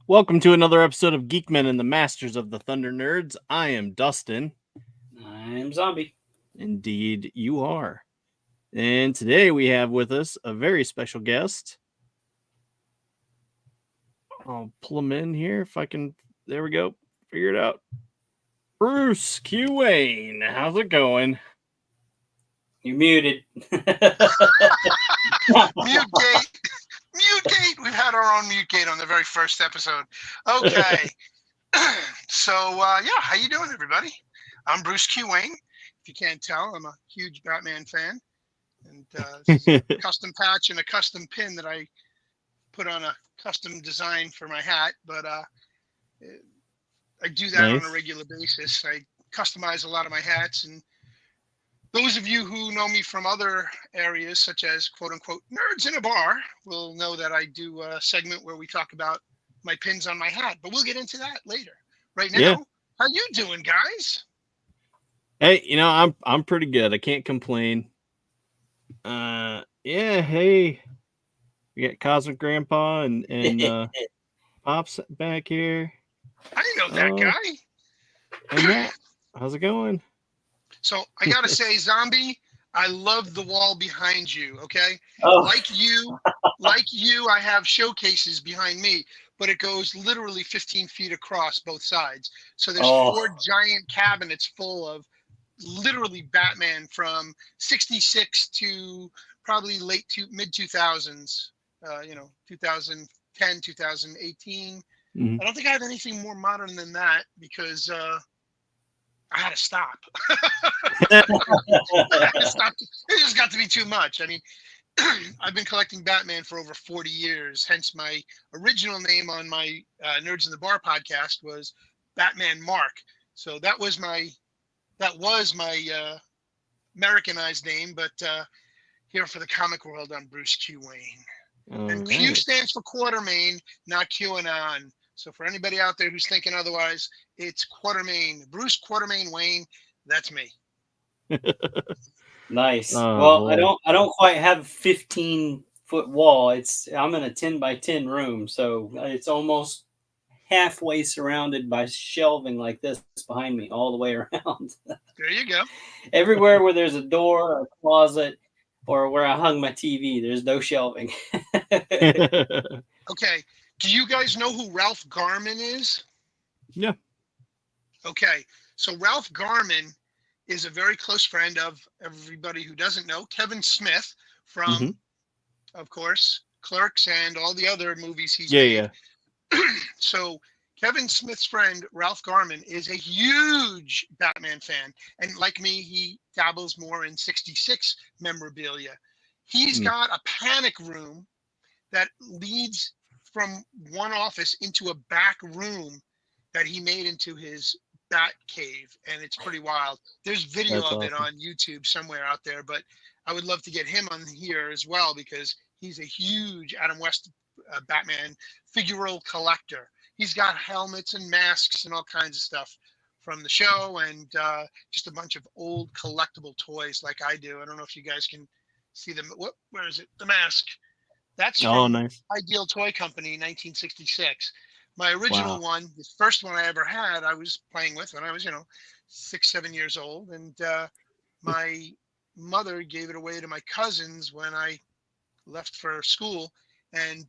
Welcome to another episode of Geekmen and the Masters of the Thunder Nerds. I am Dustin. I'm Zombie. Indeed, you are. And today we have with us a very special guest. I'll pull him in here if I can. There we go. Figure it out. Bruce Q. Wayne. How's it going? You're muted. Mute gate. Mute gate. We've had our own mute gate on the very first episode. Okay. So, how you doing, everybody? I'm Bruce Q. Wayne. If you can't tell, I'm a huge Batman fan. And this is a custom patch and a custom pin that I put on a custom design for my hat. But I do that Nice. on a regular basis. I customize a lot of my hats, and those of you who know me from other areas, such as quote unquote nerds in a bar, will know that I do a segment where we talk about my pins on my hat, but we'll get into that later. Right now, Yeah. How you doing, guys? Hey, I'm pretty good. I can't complain. Hey. We got Cosmac Grandpa and Pop's back here. I know that guy. And Matt, how's it going? So I gotta say, Zombie, I love the wall behind you. Okay, Oh, like you, I have showcases behind me, but it goes literally 15 feet across both sides. So there's four giant cabinets full of literally Batman from '66 to probably mid 2000s. 2010, 2018. Mhm. I don't think I have anything more modern than that because I had to stop. I had to stop. It just got to be too much. I mean, I've been collecting Batman for over 40 years. Hence, my original name on my Nerds in the Bar podcast was Batman Mark. So that was my Americanized name. But here for the comic world, I'm Bruce Q. Wayne. And Q stands for Quartermain, not QAnon. So for anybody out there who's thinking otherwise, it's Quartermain. Bruce Quartermain Wayne, that's me. nice. Oh, well, boy. I don't quite have a 15-foot wall. I'm in a 10 by 10 room, so it's almost halfway surrounded by shelving like this behind me, all the way around. There you go. Everywhere where there's a door, a closet, or where I hung my TV, there's no shelving. Okay. Do you guys know who Ralph Garman is? Yeah. Okay. So Ralph Garman is a very close friend of everybody who doesn't know, Kevin Smith from, of course, Clerks and all the other movies he's made. Yeah. So Kevin Smith's friend, Ralph Garman, is a huge Batman fan. And like me, he dabbles more in 66 memorabilia. He's got a panic room that leads from one office into a back room that he made into his Bat cave. And it's pretty wild. There's video That's of it awesome. on YouTube somewhere out there, but I would love to get him on here as well because he's a huge Adam West Batman figural collector. He's got helmets and masks and all kinds of stuff from the show and just a bunch of old collectible toys like I do. I don't know if you guys can see them. Where is it? The mask. That's from Nice. Ideal Toy Company, 1966. My original one, the first one I ever had, I was playing with when I was, 6, 7 years old. And my mother gave it away to my cousins when I left for school. And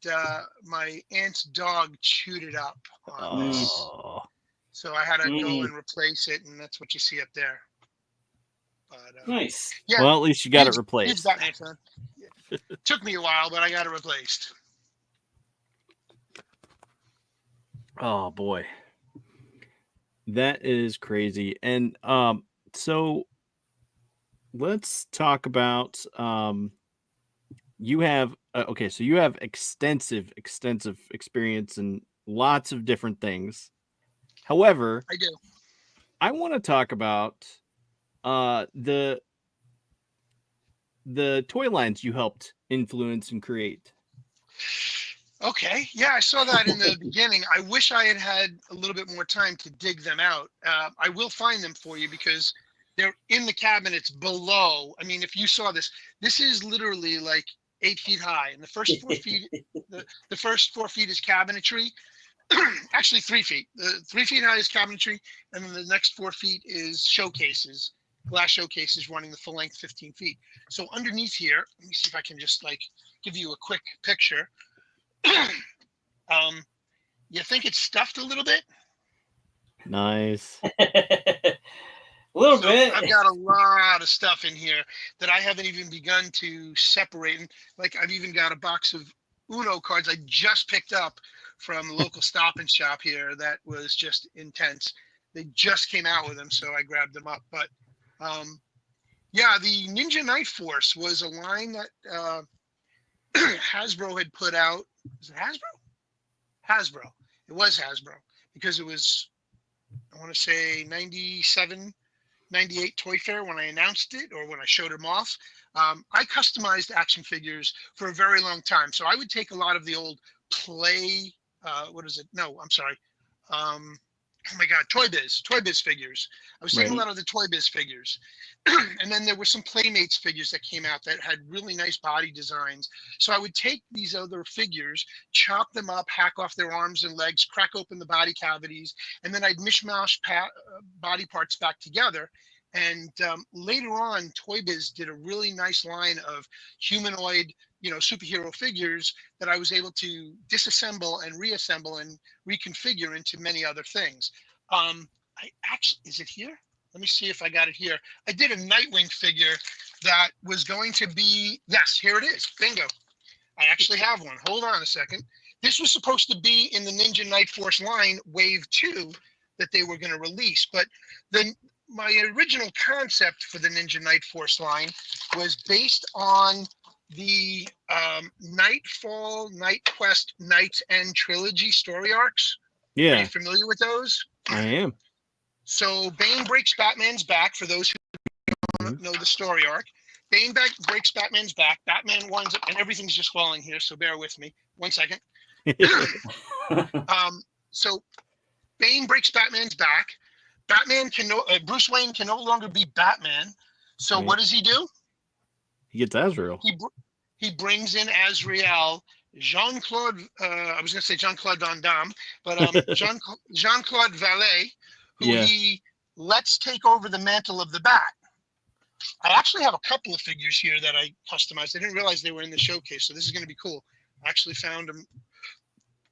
my aunt's dog chewed it up on this. Oh. So I had to go and replace it, and that's what you see up there. But, Nice. Yeah, Well, at least you got it huge replaced. Batman fan. Took me a while, but I got it replaced. Oh boy. That is crazy. And so let's talk about you have so you have extensive experience in lots of different things. However, I do. I want to talk about the toy lines you helped influence and create. Okay. Yeah, I saw that in the beginning. I wish I had a little bit more time to dig them out. I will find them for you because they're in the cabinets below. I mean, if you saw this is literally like 8 feet high, and the first 4 feet, the first 4 feet is cabinetry. actually 3 feet. The 3 feet high is cabinetry, and then the next 4 feet is showcases, glass showcases running the full length 15 feet. So underneath here, let me see if I can just like give you a quick picture. You think it's stuffed a little bit? Nice. A little bit. I've got a lot of stuff in here that I haven't even begun to separate. And like I've even got a box of Uno cards I just picked up from the local Stop and Shop here that was just intense. They just came out with them, so I grabbed them up. But yeah, the Ninja Night Force was a line that Hasbro had put out. Is it Hasbro? Hasbro. It was Hasbro because it was, I want to say 97, 98 Toy Fair when I announced it or when I showed them off. I customized action figures for a very long time. So I would take a lot of the old play, what is it? No, I'm sorry. Oh my God, Toy Biz figures. I was taking a lot of the Toy Biz figures. And then there were some Playmates figures that came out that had really nice body designs. So I would take these other figures, chop them up, hack off their arms and legs, crack open the body cavities, and then I'd mishmash body parts back together. And later on, Toy Biz did a really nice line of humanoid, superhero figures that I was able to disassemble and reassemble and reconfigure into many other things. Is it here? Let me see if I got it here. I did a Nightwing figure that was going to be, yes, here it is. Bingo. I actually have one. Hold on a second. This was supposed to be in the Ninja Night Force line, Wave 2, that they were going to release. But then my original concept for the Ninja Night Force line was based on the Nightfall, Night Quest, Night's End trilogy story arcs. Yeah. Are you familiar with those? I am. So Bane breaks Batman's back, for those who don't know the story arc. Bane breaks Batman's back. Batman winds up, and everything's just falling here, so bear with me. 1 second. So Bane breaks Batman's back. Bruce Wayne can no longer be Batman. So what does he do? He gets Azrael. He brings in Azrael, Jean-Claude, I was going to say Jean-Claude Van Damme, but Jean-Claude Valet, who he lets take over the mantle of the Bat. I actually have a couple of figures here that I customized. I didn't realize they were in the showcase, so this is going to be cool. I actually found them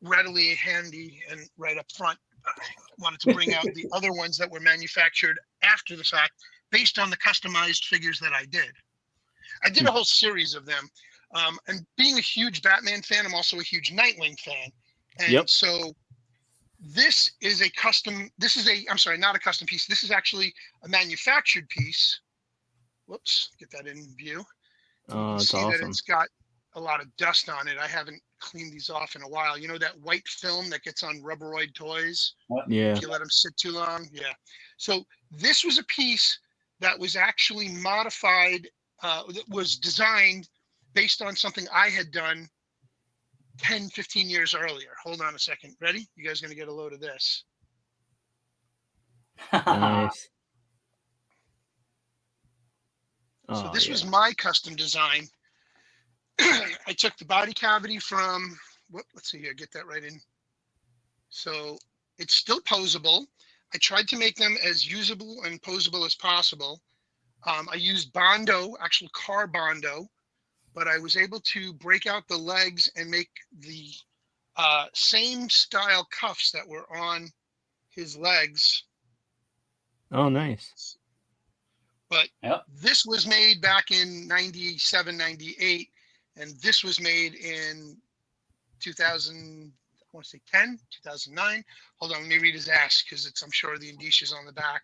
readily handy and right up front. I wanted to bring out the other ones that were manufactured after the fact based on the customized figures that I did. I did a whole series of them. And being a huge Batman fan, I'm also a huge Nightwing fan. And so this is I'm sorry, not a custom piece. This is actually a manufactured piece. Whoops, get that in view. Oh, it's awesome. That it's got a lot of dust on it. I haven't cleaned these off in a while. You know that white film that gets on Rubberoid toys? Yeah. If you let them sit too long? Yeah. So this was a piece that was actually modified, that was designed based on something I had done 10, 15 years earlier. Hold on a second. Ready? You guys are going to get a load of this. Nice. So this was my custom design. I took the body cavity from, let's see here, get that right in. So it's still posable. I tried to make them as usable and posable as possible. I used Bondo, actual car Bondo, but I was able to break out the legs and make the same style cuffs that were on his legs. Oh, nice. But this was made back in 97, 98, and this was made in 2000, I want to say 10, 2009. Hold on, let me read his ass because I'm sure the indicia's on the back.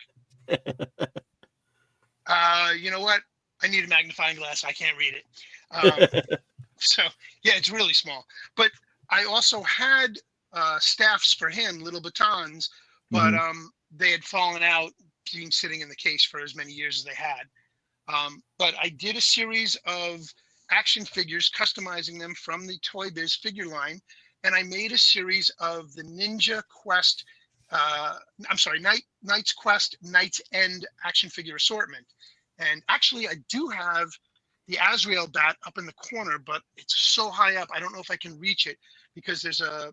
You know what? I need a magnifying glass. I can't read it. So, yeah, it's really small. But I also had staffs for him, little batons, but they had fallen out, being sitting in the case for as many years as they had. But I did a series of action figures, customizing them from the Toy Biz figure line, and I made a series of the Ninja Quest, Knight's Quest, Knight's End action figure assortment. And actually, I do have the Azrael Bat up in the corner, but it's so high up, I don't know if I can reach it because there's a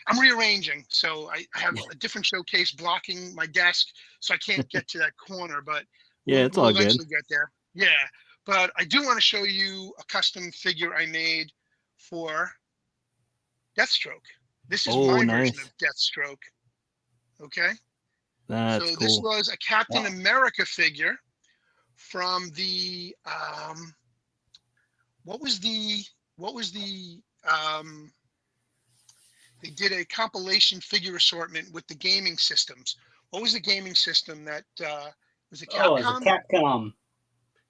I'm rearranging, so I have a different showcase blocking my desk, so I can't get to that corner. But Yeah, it's all we'll good. eventually get there. Yeah, but I do want to show you a custom figure I made for Deathstroke. This is my version Nice. of Deathstroke. Okay. That's So cool. this was a Captain Wow. America figure from the what was the they did a compilation figure assortment with the gaming systems. What was the gaming system that was it? Oh, it's a Capcom? Capcom.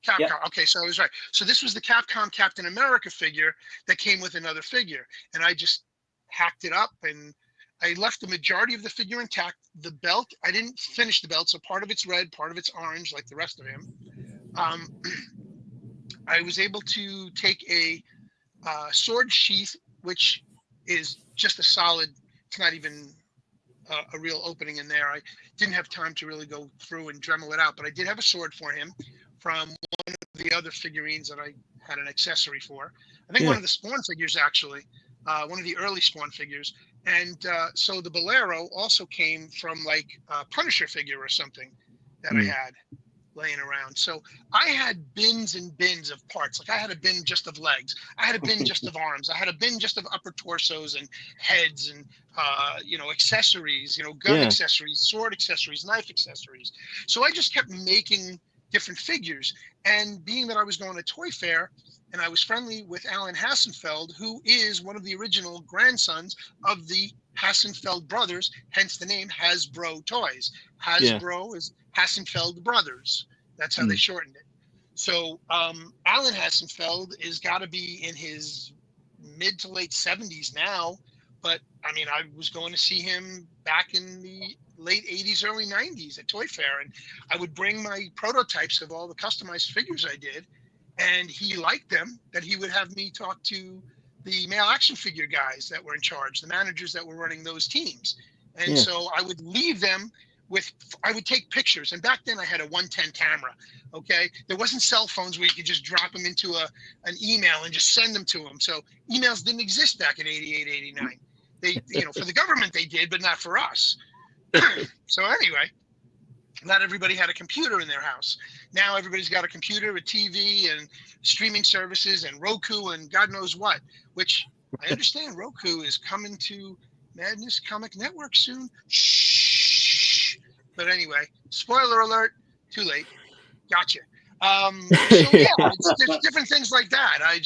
Capcom. Yep. Okay, so I was right. So this was the Capcom Captain America figure that came with another figure, and I just hacked it up, and I left the majority of the figure intact. The belt, I didn't finish the belt, so part of it's red, part of it's orange, like the rest of him. I was able to take a sword sheath, which is just a solid. It's not even a real opening in there. I didn't have time to really go through and Dremel it out, but I did have a sword for him from one of the other figurines that I had an accessory for. I think one of the Spawn figures, actually, one of the early Spawn figures. And so the Bolero also came from like a Punisher figure or something that I had laying around. So I had bins and bins of parts. Like I had a bin just of legs. I had a bin just of arms. I had a bin just of upper torsos and heads and accessories, gun accessories, sword accessories, knife accessories. So I just kept making different figures. And being that I was going to Toy Fair and I was friendly with Alan Hassenfeld, who is one of the original grandsons of the Hassenfeld brothers, hence the name Hasbro Toys. Hasbro is Hassenfeld Brothers. That's how they shortened it. So Alan Hassenfeld is got to be in his mid to late 70s now. But I mean, I was going to see him back in the late 80s, early 90s at Toy Fair. And I would bring my prototypes of all the customized figures I did. And he liked them, that he would have me talk to the male action figure guys that were in charge, the managers that were running those teams. And so I would leave them I would take pictures. And back then I had a 110 camera. Okay. There wasn't cell phones where you could just drop them into an email and just send them to them. So emails didn't exist back in 88, 89. They, for the government they did, but not for us. So anyway, not everybody had a computer in their house. Now everybody's got a computer, a TV, and streaming services, and Roku, and God knows what, which I understand Roku is coming to Madness Comic Network soon. Shh. But anyway, spoiler alert, too late. Gotcha. So yeah, it's different things like that. I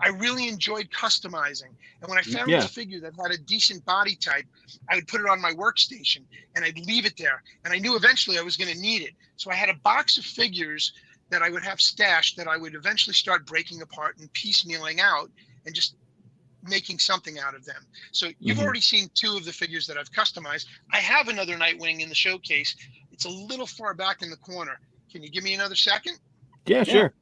really enjoyed customizing. And when I found a figure that had a decent body type, I would put it on my workstation and I'd leave it there. And I knew eventually I was going to need it. So I had a box of figures that I would have stashed that I would eventually start breaking apart and piecemealing out and just making something out of them. So you've already seen two of the figures that I've customized. I have another Nightwing in the showcase. It's a little far back in the corner. Can you give me another second? Yeah, sure.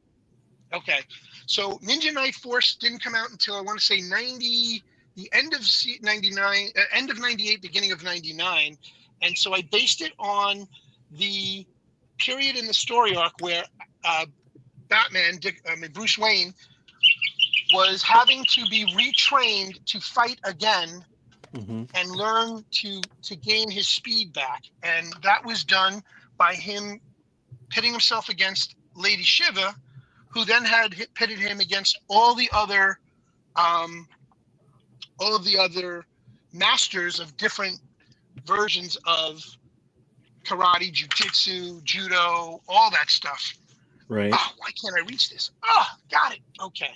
Okay. So Ninja Knight Force didn't come out until I want to say 90, the end of 99, end of 98, beginning of 99. And so I based it on the period in the story arc where Bruce Wayne was having to be retrained to fight again and learn to gain his speed back. And that was done by him pitting himself against Lady Shiva, who then had pitted him against all the other masters of different versions of karate, jujitsu, judo, all that stuff. Right. Oh, why can't I reach this? Oh, got it. Okay.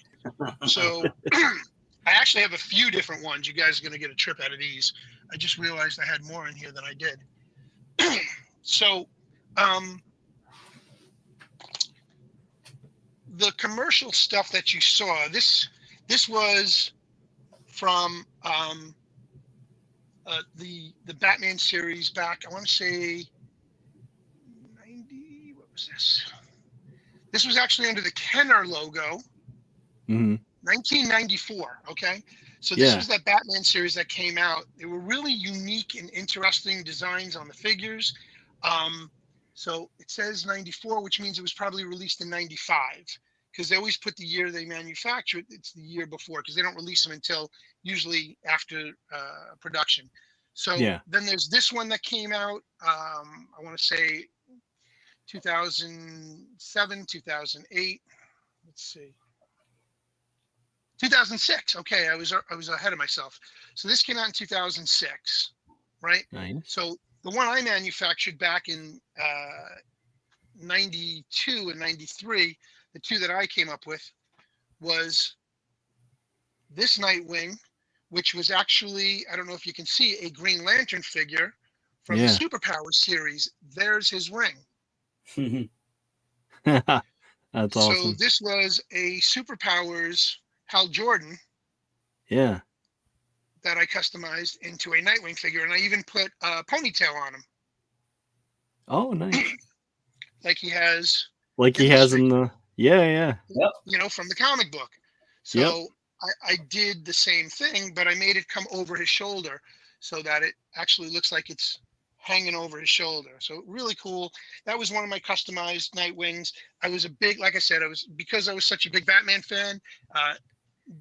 So I actually have a few different ones. You guys are going to get a trip out of these. I just realized I had more in here than I did. So the commercial stuff that you saw, this was from the Batman series back, I want to say 90, what was this? This was actually under the Kenner logo, 1994, okay? So this was that Batman series that came out. They were really unique and interesting designs on the figures. So it says 94, which means it was probably released in 95, because they always put the year they manufacture it. It's the year before, because they don't release them until usually after production. So Yeah. then there's this one that came out, I want to say 2007, 2008. Let's see. 2006. Okay, I was ahead of myself. So this came out in 2006, right? Nice. So the one I manufactured back in 92 and 93, the two that I came up with was this Nightwing, which was actually, I don't know if you can see, a Green Lantern figure from the Superpowers series. There's his ring. That's awesome. So this was a Superpowers Hal Jordan. Yeah. That I customized into a Nightwing figure, and I even put a ponytail on him. Oh, nice. Like he has. Like he has in the. Yeah. Yep. You know, from the comic book. So I did the same thing, but I made it come over his shoulder so that it actually looks like it's hanging over his shoulder. So really cool. That was one of my customized Nightwings. I was a big, like I said, because I was such a big Batman fan,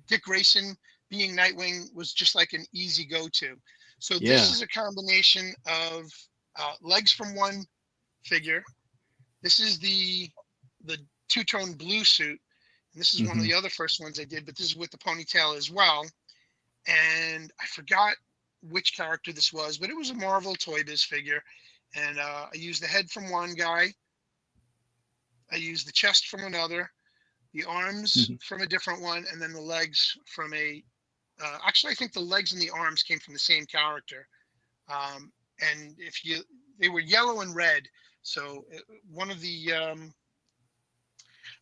Dick Grayson being Nightwing was just like an easy go-to. So this is a combination of legs from one figure. This is the two-tone blue suit. And this is one of the other first ones I did, but this is with the ponytail as well. And I forgot which character this was, but it was a Marvel Toy Biz figure. And I used the head from one guy. I used the chest from another, the arms from a different one, and then the legs from a, actually, I think the legs and the arms came from the same character. And they were yellow and red. So one of the,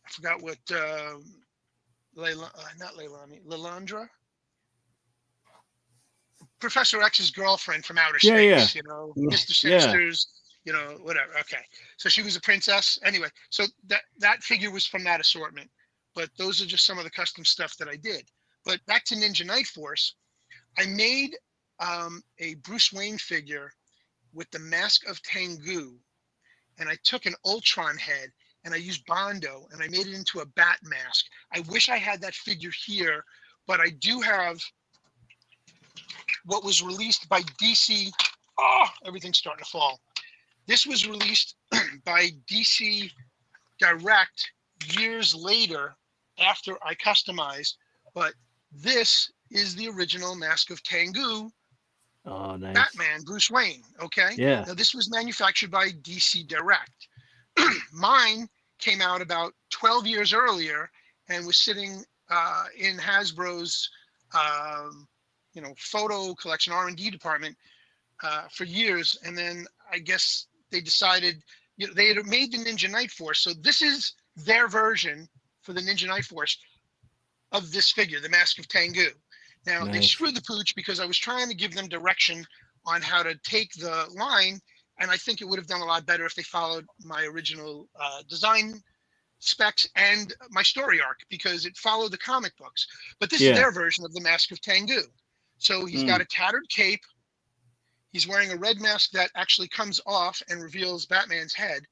I forgot what, not Leilani, Lilandra? Professor X's girlfriend from outer space, you know, Mr. Sinister's, you know, whatever. Okay. So she was a princess. Anyway, so that figure was from that assortment. But those are just some of the custom stuff that I did. But back to Ninja Night Force, I made a Bruce Wayne figure with the Mask of Tengu. And I took an Ultron head and I used Bondo and I made it into a bat mask. I wish I had that figure here, but I do have what was released by DC. Oh, everything's starting to fall. This was released by DC Direct years later after I customized, but this is the original Mask of Tengu. Oh, nice. Batman, Bruce Wayne. Okay. Yeah. Now this was manufactured by DC Direct. Mine came out about 12 years earlier and was sitting in Hasbro's, photo collection R&D department for years. And then I guess they decided, they had made the Ninja Night Force. So this is their version for the Ninja Night Force of this figure, the Mask of Tengu. Now, they screwed the pooch because I was trying to give them direction on how to take the line, and I think it would have done a lot better if they followed my original design specs and my story arc, because it followed the comic books. But this is their version of the Mask of Tengu. So he's got a tattered cape. He's wearing a red mask that actually comes off and reveals Batman's head.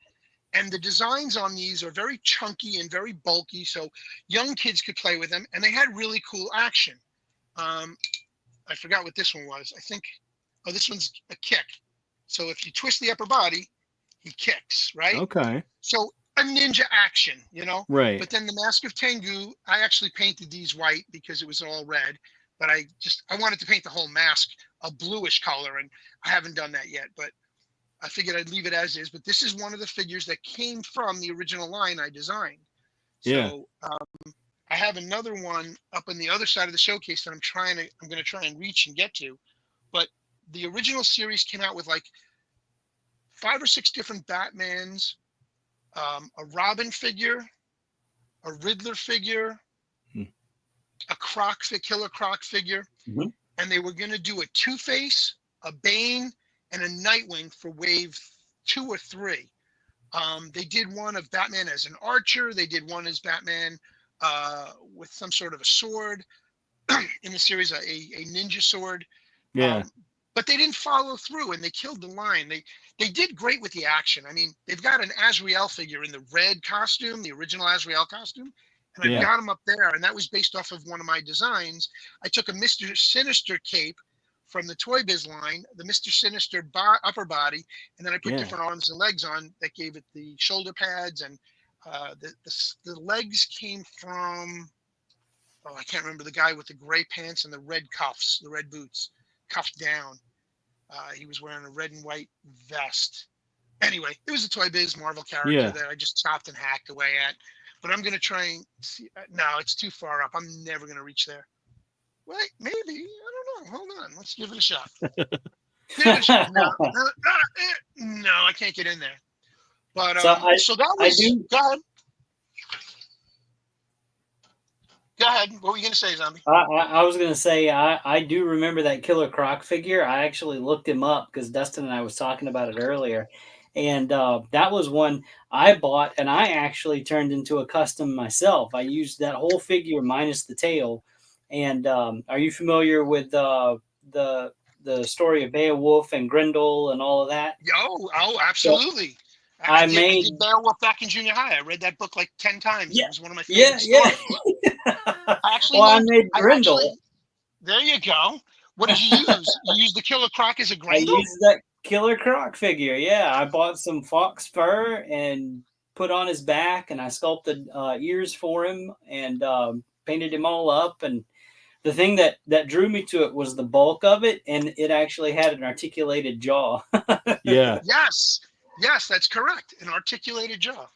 And the designs on these are very chunky and very bulky, so young kids could play with them, and they had really cool action. I forgot what this one was. I think, this one's a kick. So if you twist the upper body, he kicks, right? Okay. So a ninja action, Right. But then the Mask of Tengu, I actually painted these white because it was all red, but I wanted to paint the whole mask a bluish color, and I haven't done that yet, but I figured I'd leave it as is. But this is one of the figures that came from the original line I designed. So I have another one up on the other side of the showcase that I'm going to try and reach and get to. But the original series came out with like 5 or 6 different Batmans, a Robin figure, a Riddler figure, a Killer Croc figure, and they were going to do a Two-Face, a Bane, and a Nightwing for wave 2 or 3. They did one of Batman as an archer. They did one as Batman with some sort of a sword in the series, a ninja sword. But they didn't follow through, and they killed the line. They did great with the action. I mean, they've got an Azrael figure in the red costume, the original Azrael costume, And I've Yeah. got them up there, and that was based off of one of my designs. I took a Mr. Sinister cape from the Toy Biz line, the Mr. Sinister upper body, and then I put different arms and legs on that gave it the shoulder pads, and the legs came from, oh, I can't remember, the guy with the gray pants and the red cuffs, the red boots, cuffed down. He was wearing a red and white vest. Anyway, it was a Toy Biz Marvel character that I just chopped and hacked away at. But I'm going to try and see. No, it's too far up. I'm never going to reach there. Wait, maybe. I don't know. Hold on. Let's give it a shot. Give it a shot. No, I can't get in there. But so that was. Go ahead. Go ahead. What were you going to say, Zombie? I was going to say, I do remember that Killer Croc figure. I actually looked him up because Dustin and I was talking about it earlier. And that was one I bought, and I actually turned into a custom myself. I used that whole figure minus the tail. And are you familiar with the story of Beowulf and Grendel and all of that? Oh, absolutely. So I did Beowulf back in junior high. I read that book like 10 times. Yeah. It was one of my favorite stories. I made Grendel. There you go. What did you use? You used the Killer Croc as a Grendel? I used that Killer Croc figure. Yeah, I bought some fox fur and put on his back, and I sculpted ears for him and painted him all up. And the thing that drew me to it was the bulk of it, and it actually had an articulated jaw. Yeah. Yes, that's correct. An articulated jaw.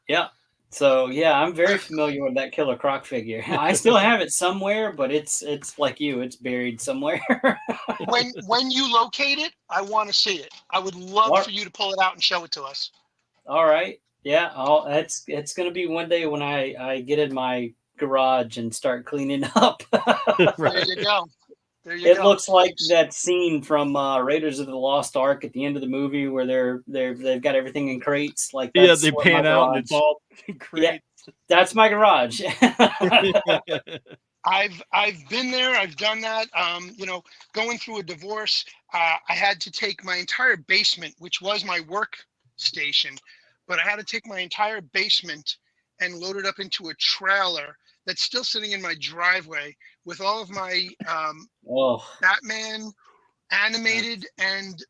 Yeah. So yeah, I'm very familiar with that Killer Croc figure. I still have it somewhere, but it's like you, it's buried somewhere. when you locate it, I want to see it. I would love for you to pull it out and show it to us. All right. Yeah. It's going to be one day when I get in my garage and start cleaning up. There you go. It looks like that scene from Raiders of the Lost Ark at the end of the movie where they've got everything in crates. Like that's they pan out and it's all in crates. Yeah, that's my garage. I've been there. I've done that. Going through a divorce, I had to take my entire basement, which was my work station, but I had to take my entire basement and load it up into a trailer that's still sitting in my driveway with all of my Batman animated and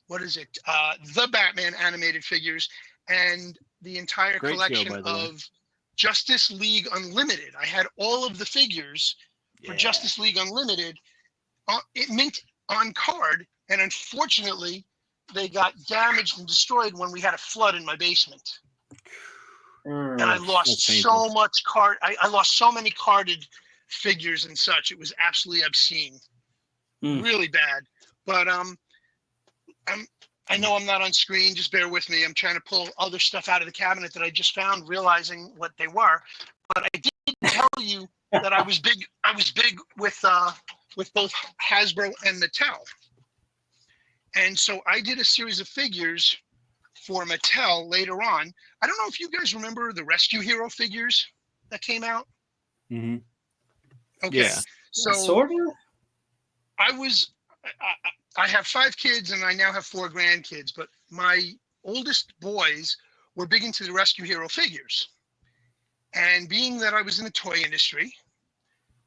the Batman animated figures and the entire collection of Justice League Unlimited. I had all of the figures for Justice League Unlimited mint on card, and unfortunately they got damaged and destroyed when we had a flood in my basement. And I lost so much I lost so many carded figures and such. It was absolutely obscene, really bad. But I know I'm not on screen. Just bear with me. I'm trying to pull other stuff out of the cabinet that I just found, realizing what they were. But I did tell you that I was big. I was big with both Hasbro and Mattel, and so I did a series of figures for Mattel later on. I don't know if you guys remember the Rescue Hero figures that came out. Mm-hmm. Okay. Yeah. So sort of. I have 5 kids and I now have 4 grandkids, but my oldest boys were big into the Rescue Hero figures. And being that I was in the toy industry,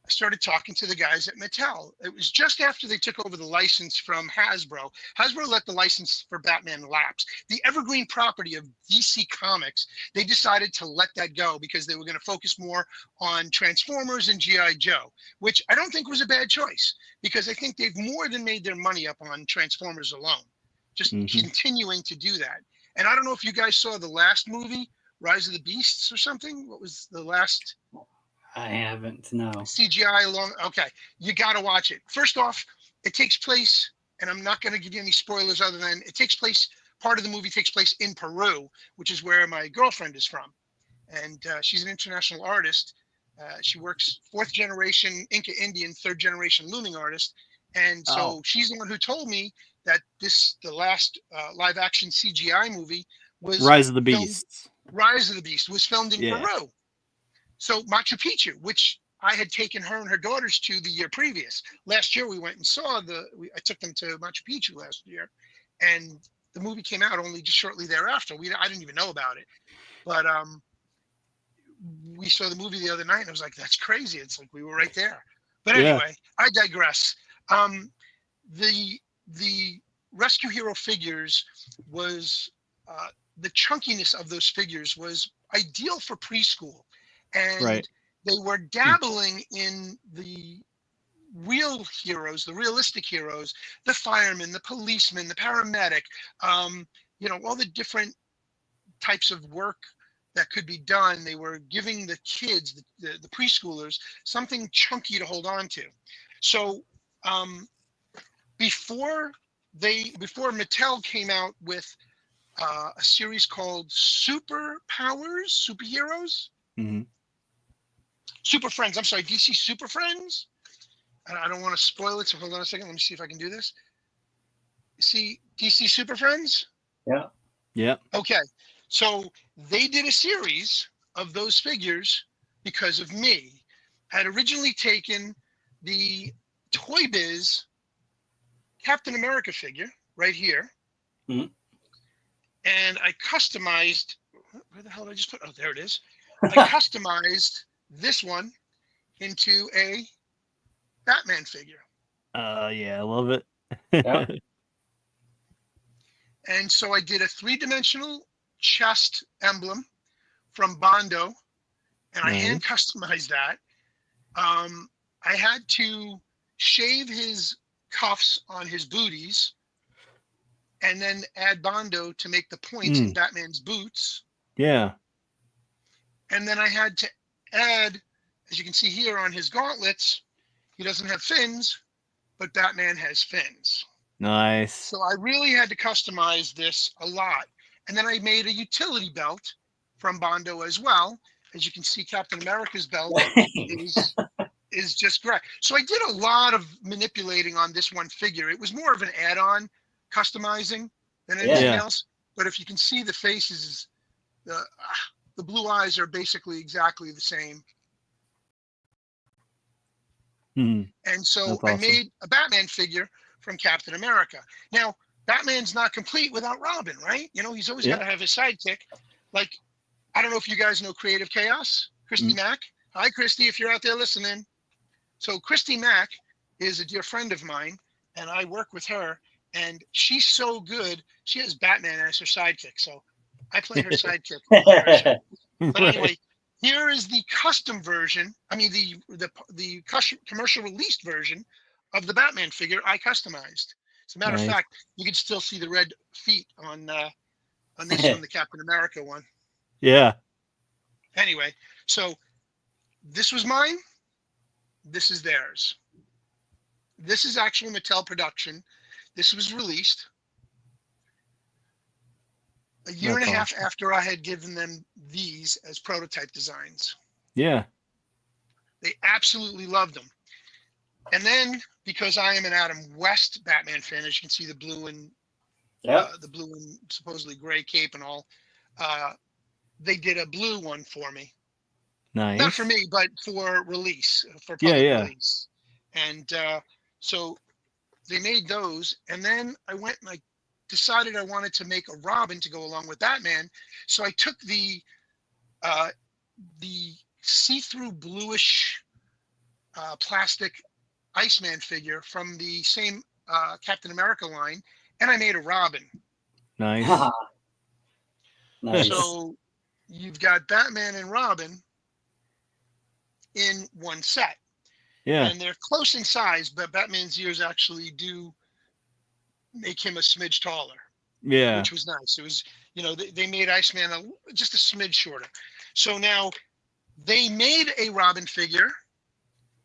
I started talking to the guys at Mattel. It was just after they took over the license from Hasbro. Hasbro let the license for Batman lapse. The evergreen property of DC Comics, they decided to let that go because they were going to focus more on Transformers and G.I. Joe, which I don't think was a bad choice because I think they've more than made their money up on Transformers alone, just continuing to do that. And I don't know if you guys saw the last movie, Rise of the Beasts or something. What was the last? I haven't, no. CGI okay, you got to watch it. First off, it takes place, and I'm not going to give you any spoilers other than part of the movie takes place in Peru, which is where my girlfriend is from. And she's an international artist. She works 4th generation Inca Indian, 3rd generation looming artist. And so she's the one who told me that the last live action CGI movie was Rise of the Beasts. Rise of the Beast was filmed in Peru. So Machu Picchu, which I had taken her and her daughters to the year previous. Last year we went and saw I took them to Machu Picchu last year, and the movie came out only just shortly thereafter. I didn't even know about it, but we saw the movie the other night, and I was like, that's crazy. It's like we were right there. But Yeah. anyway, I digress. The Rescue Hero figures was the chunkiness of those figures was ideal for preschool, and Right. they were dabbling in the real heroes, the realistic heroes, the fireman, the policeman, the paramedic, all the different types of work that could be done. They were giving the kids, the preschoolers, something chunky to hold on to. So before Mattel came out with a series called Superheroes, Mm-hmm. Super Friends. I'm sorry, DC Super Friends. I don't want to spoil it, so hold on a second. Let me see if I can do this. See DC Super Friends? Yeah. Yeah. Okay. So they did a series of those figures because of me. I had originally taken the Toy Biz Captain America figure right here. Mhm. And I customized, where the hell did I just put? Oh, there it is. I customized this one into a Batman figure. Yeah, I love it. Yeah. And so I did a 3-dimensional chest emblem from Bondo, and I hand customized that. I had to shave his cuffs on his booties and then add Bondo to make the points in Batman's boots. Yeah. And then I had to add, as you can see here on his gauntlets, he doesn't have fins, but Batman has fins. Nice. So I really had to customize this a lot. And then I made a utility belt from Bondo as well. As you can see, Captain America's belt is just great. So I did a lot of manipulating on this one figure. It was more of an add-on customizing than anything else. But if you can see the faces, the blue eyes are basically exactly the same. Mm-hmm. And so That's I awesome. made a Batman figure from Captain America. Now, Batman's not complete without Robin, right? He's always got to have his sidekick. Like, I don't know if you guys know Creative Chaos, Christy Mack. Hi, Christy, if you're out there listening. So Christy Mack is a dear friend of mine, and I work with her, and she's so good. She has Batman as her sidekick, so I play her sidekick. But anyway, here is the custom version. I mean, the commercial released version of the Batman figure I customized. As a matter of fact, you can still see the red feet on this one, the Captain America one. Yeah. Anyway, so this was mine. This is theirs. This is actual Mattel production. This was released a year and a half after I had given them these as prototype designs. Yeah. They absolutely loved them. And then, because I am an Adam West Batman fan, as you can see, the blue and supposedly gray cape and all, they did a blue one for me. Nice. Not for me, but for release, for public release. And so they made those, and then I went and I decided I wanted to make a Robin to go along with Batman. So I took the see-through bluish plastic Iceman figure from the same Captain America line, and I made a Robin. Nice. Nice. So you've got Batman and Robin in one set. Yeah. And they're close in size, but Batman's ears actually do make him a smidge taller. Yeah. Which was nice. It was, they made Iceman just a smidge shorter. So now they made a Robin figure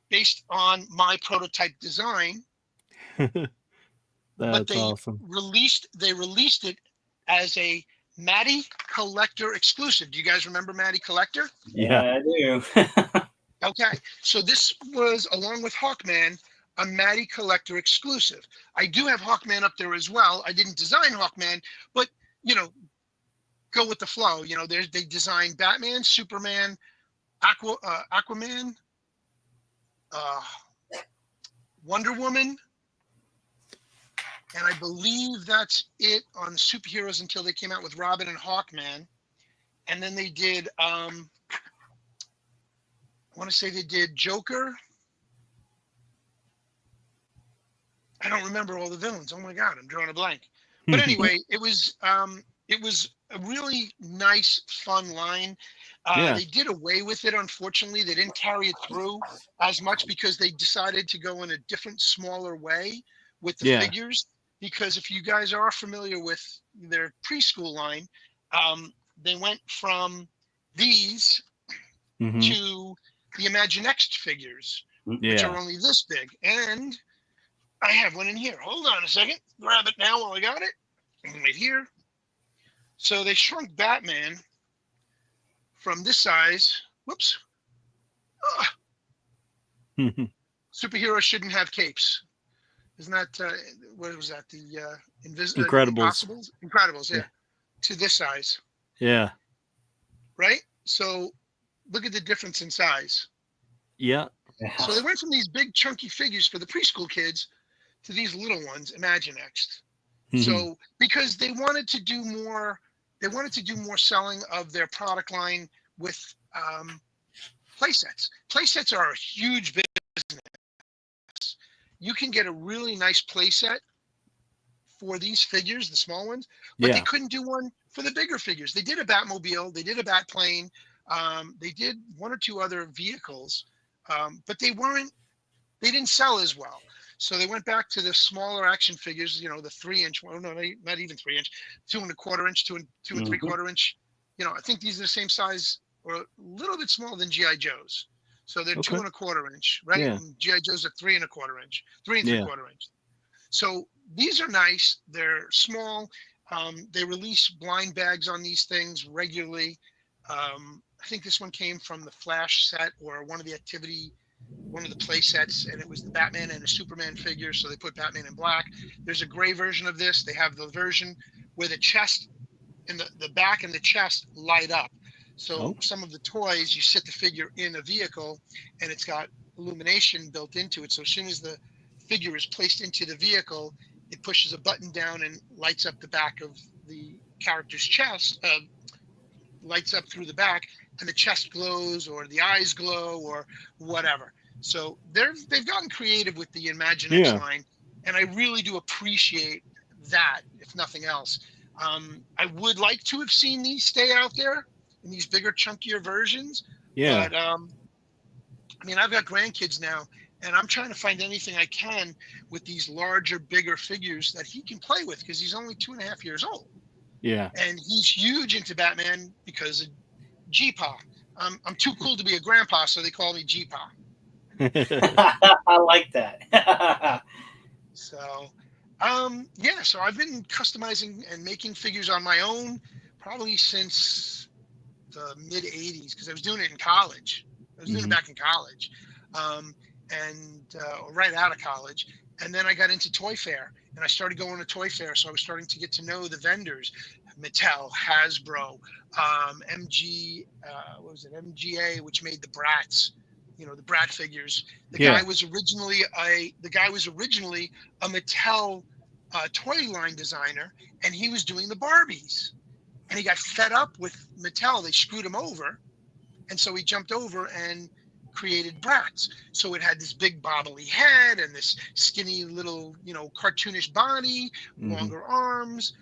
based on my prototype design. That's but they awesome. released it as a Matty Collector exclusive. Do you guys remember Matty Collector? Yeah, I do. Okay, so this was, along with Hawkman, a Matty Collector exclusive. I do have Hawkman up there as well. I didn't design Hawkman, but, go with the flow. They designed Batman, Superman, Aquaman, Wonder Woman, and I believe that's it on superheroes until they came out with Robin and Hawkman. And then they did want to say they did Joker. I don't remember all the villains. Oh my God, I'm drawing a blank. But anyway, it was a really nice, fun line. They did away with it. Unfortunately, they didn't carry it through as much because they decided to go in a different, smaller way with the figures. Because if you guys are familiar with their preschool line, they went from these to the Imaginext figures, which are only this big. And I have one in here. Hold on a second. Grab it now while I got it. Right here. So they shrunk Batman from this size. Whoops. Superheroes shouldn't have capes. Isn't that, what was that? The Incredibles. Incredibles, yeah. To this size. Yeah. Right? So look at the difference in size. Yeah. So they went from these big chunky figures for the preschool kids to these little ones, Imaginext. So because they wanted to do more selling of their product line with playsets. Playsets are a huge business. You can get a really nice playset for these figures, the small ones, but they couldn't do one for the bigger figures. They did a Batmobile, they did a Batplane, they did one or two other vehicles, but they didn't sell as well. So they went back to the smaller action figures, you know, the 3-inch, well, no, not even 3-inch, 2 1/4 inch, 2 3/4 inch. You know, I think these are the same size or a little bit smaller than G.I. Joe's. So they're 2 1/4 inch, right? Yeah. And G.I. Joe's are 3 1/4 inch, 3 3/4 inch. So these are nice. They're small. They release blind bags on these things regularly. I think this one came from the Flash set or one of the play sets, and it was the Batman and a Superman figure. So they put Batman in black. There's a gray version of this. They have the version where the chest and the back and the chest light up. So some of the toys, you sit the figure in a vehicle and it's got illumination built into it. So as soon as the figure is placed into the vehicle, it pushes a button down and lights up the back of the character's chest, lights up through the back, and the chest glows or the eyes glow or whatever. So they've gotten creative with the Imaginext line, and I really do appreciate that, if nothing else. I would like to have seen these stay out there in these bigger, chunkier versions. But I mean, I've got grandkids now, and I'm trying to find anything I can with these larger, bigger figures that he can play with because he's only 2.5 years old. Yeah. And he's huge into Batman because of G-Pa. I'm too cool to be a grandpa, so they call me G-Pa. I like that. So, so I've been customizing and making figures on my own probably since the mid 80s because I was doing it in college. I was doing it back in college, right out of college. And then I got into Toy Fair, and I started going to Toy Fair. So I was starting to get to know the vendors, Mattel, Hasbro, MGA, which made the Bratz, you know, the Brat figures. The guy was originally a Mattel toy line designer, and he was doing the Barbies. And he got fed up with Mattel. They screwed him over. And so he jumped over and created Bratz. So it had this big bobbly head and this skinny little, you know, cartoonish body, longer arms,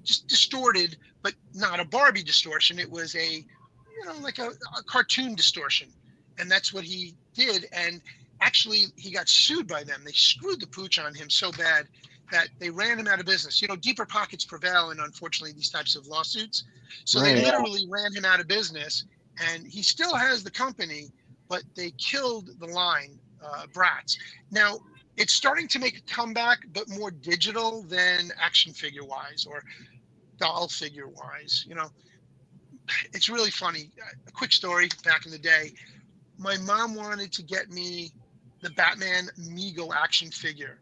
just distorted, but not a Barbie distortion. It was a, you know, like a cartoon distortion. And that's what he did. And actually, he got sued by them. They screwed the pooch on him so bad that they ran him out of business. You know, deeper pockets prevail in, unfortunately, these types of lawsuits. So they literally ran him out of business. And he still has the company, but they killed the line, Bratz. Now, it's starting to make a comeback, but more digital than action figure-wise or doll figure-wise. You know, it's really funny. A quick story back in the day. My mom wanted to get me the Batman Mego action figure.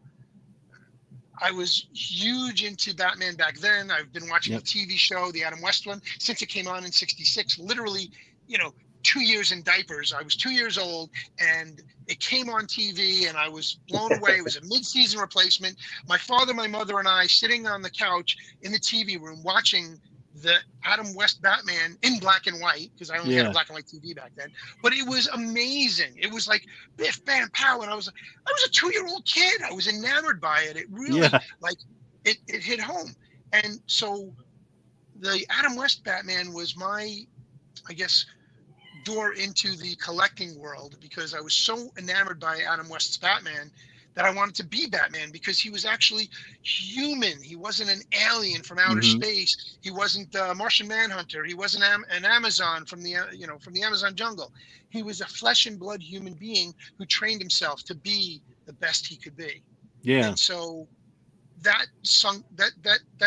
I was huge into Batman back then. I've been watching the TV show, the Adam West one, since it came on in '66, literally, you know, 2 years in diapers. I was 2 years old and it came on TV and I was blown away. It was a mid-season replacement. My father, my mother, and I sitting on the couch in the TV room watching the Adam West Batman in black and white, because I only had a black and white TV back then. But it was amazing. It was like biff, bam, pow. And I was a 2-year-old kid. I was enamored by it. It really like it hit home. And so the Adam West Batman was my, I guess, door into the collecting world, because I was so enamored by Adam West's Batman that I wanted to be Batman, because he was actually human. He wasn't an alien from outer space. He wasn't a Martian Manhunter. He wasn't an Amazon from the from the Amazon jungle. He was a flesh and blood human being who trained himself to be the best he could be. Yeah. And so that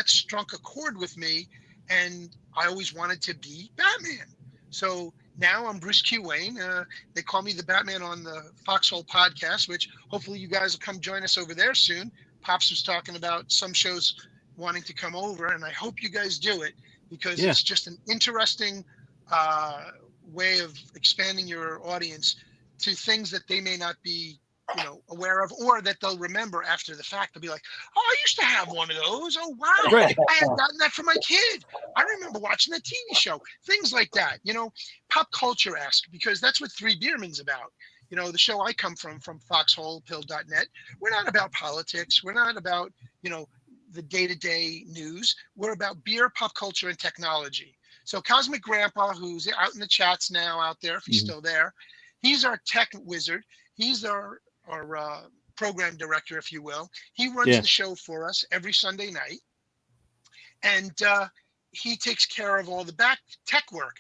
struck a chord with me, and I always wanted to be Batman. So now I'm Bruce Q. Wayne. They call me the Batman on the Foxhole podcast, which hopefully you guys will come join us over there soon. Pops was talking about some shows wanting to come over, and I hope you guys do it, because it's just an interesting way of expanding your audience to things that they may not be aware of, or that they'll remember after the fact. They'll be like, oh, I used to have one of those. Oh, wow. Right. I had gotten that for my kid. I remember watching that TV show. Things like that, pop culture-esque, because that's what Three Beermen's about. The show I come from foxholepill.net, we're not about politics. We're not about, the day-to-day news. We're about beer, pop culture, and technology. So Cosmac Grandpa, who's out in the chats now out there, if he's still there, he's our tech wizard. He's our program director, if you will. He runs the show for us every Sunday night, and he takes care of all the back tech work.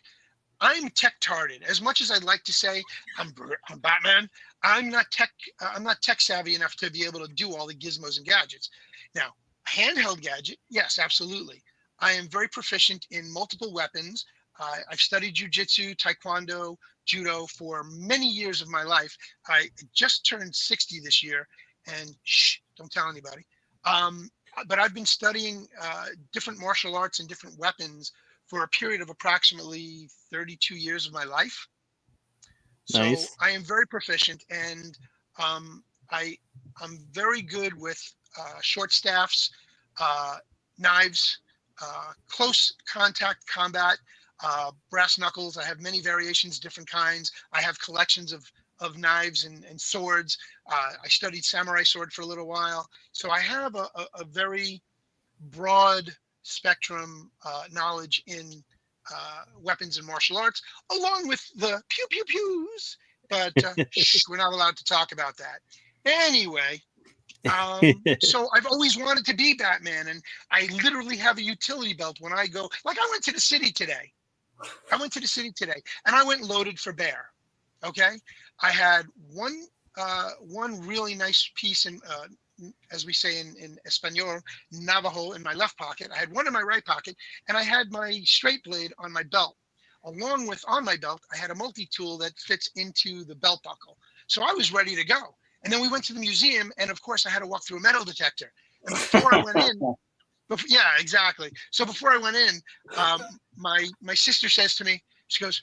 I'm tech-tarded. As much as I'd like to say I'm Batman, I'm not tech savvy enough to be able to do all the gizmos and gadgets. Now, handheld gadget, yes, absolutely. I am very proficient in multiple weapons. I've studied jiu-jitsu, taekwondo, judo for many years of my life. I just turned 60 this year, and don't tell anybody. But I've been studying different martial arts and different weapons for a period of approximately 32 years of my life. So Nice. I am very proficient, and I'm very good with short staffs, knives, close contact combat, brass knuckles. I have many variations, different kinds. I have collections of knives and swords. I studied samurai sword for a little while. So I have a very broad spectrum knowledge in weapons and martial arts, along with the pew pew pews. But we're not allowed to talk about that. Anyway, so I've always wanted to be Batman, and I literally have a utility belt when I go. Like, I went to the city today, and I went loaded for bear. Okay, I had one really nice piece in, as we say in Espanol, Navajo, in my left pocket. I had one in my right pocket, and I had my straight blade on my belt. Along with, on my belt, I had a multi-tool that fits into the belt buckle. So I was ready to go. And then we went to the museum, and of course I had to walk through a metal detector. And before I went in, yeah, exactly. So before I went in, my sister says to me, she goes,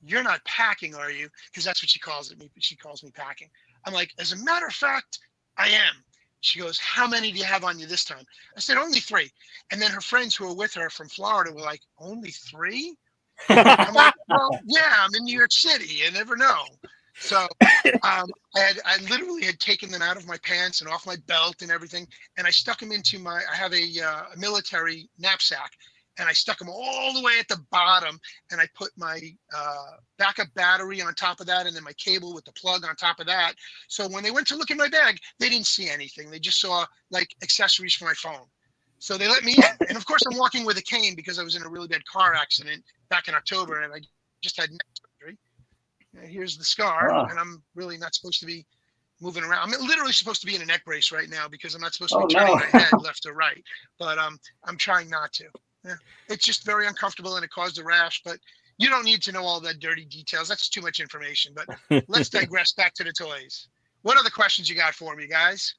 "You're not packing, are you?" Because that's what she calls it. She calls me packing. I'm like, "As a matter of fact, I am." She goes, "How many do you have on you this time?" I said, "Only 3." And then her friends who were with her from Florida were like, "Only 3?" I'm like, "Well, yeah, I'm in New York City. You never know." So I literally had taken them out of my pants and off my belt and everything, and I stuck them into I have a military knapsack, and I stuck them all the way at the bottom, and I put my backup battery on top of that, and then my cable with the plug on top of that. So when they went to look in my bag, they didn't see anything. They just saw like accessories for my phone. So they let me in. And of course, I'm walking with a cane because I was in a really bad car accident back in October, and I just had neck surgery. Here's the scar, and I'm really not supposed to be moving around. I'm literally supposed to be in a neck brace right now because I'm not supposed to be turning my head left or right. But I'm trying not to. Yeah. It's just very uncomfortable, and it caused a rash. But you don't need to know all that dirty details. That's too much information. But let's digress back to the toys. What other questions you got for me, guys?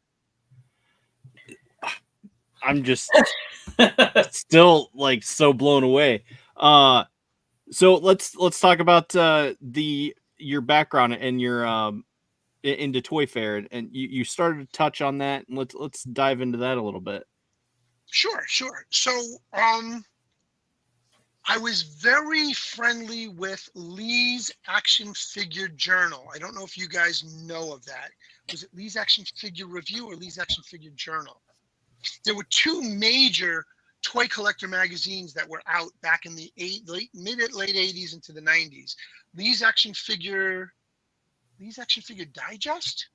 I'm just still like so blown away. So let's talk about your background and your into Toy Fair, and you started to touch on that, and let's dive into that a little bit. Sure. So I was very friendly with Lee's Action Figure Journal. I don't know if you guys know of that. Was it Lee's Action Figure Review or Lee's Action Figure Journal? There were two major toy collector magazines that were out back in the late 80s into the 90s. Lee's Action Figure Digest.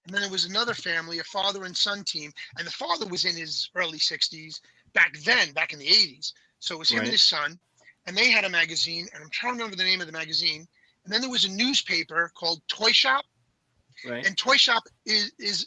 And then there was another family, a father and son team, and the father was in his early 60s back in the 80s. So it was him and his son, and they had a magazine, and I'm trying to remember the name of the magazine. And then there was a newspaper called Toy Shop. Right. And Toy Shop is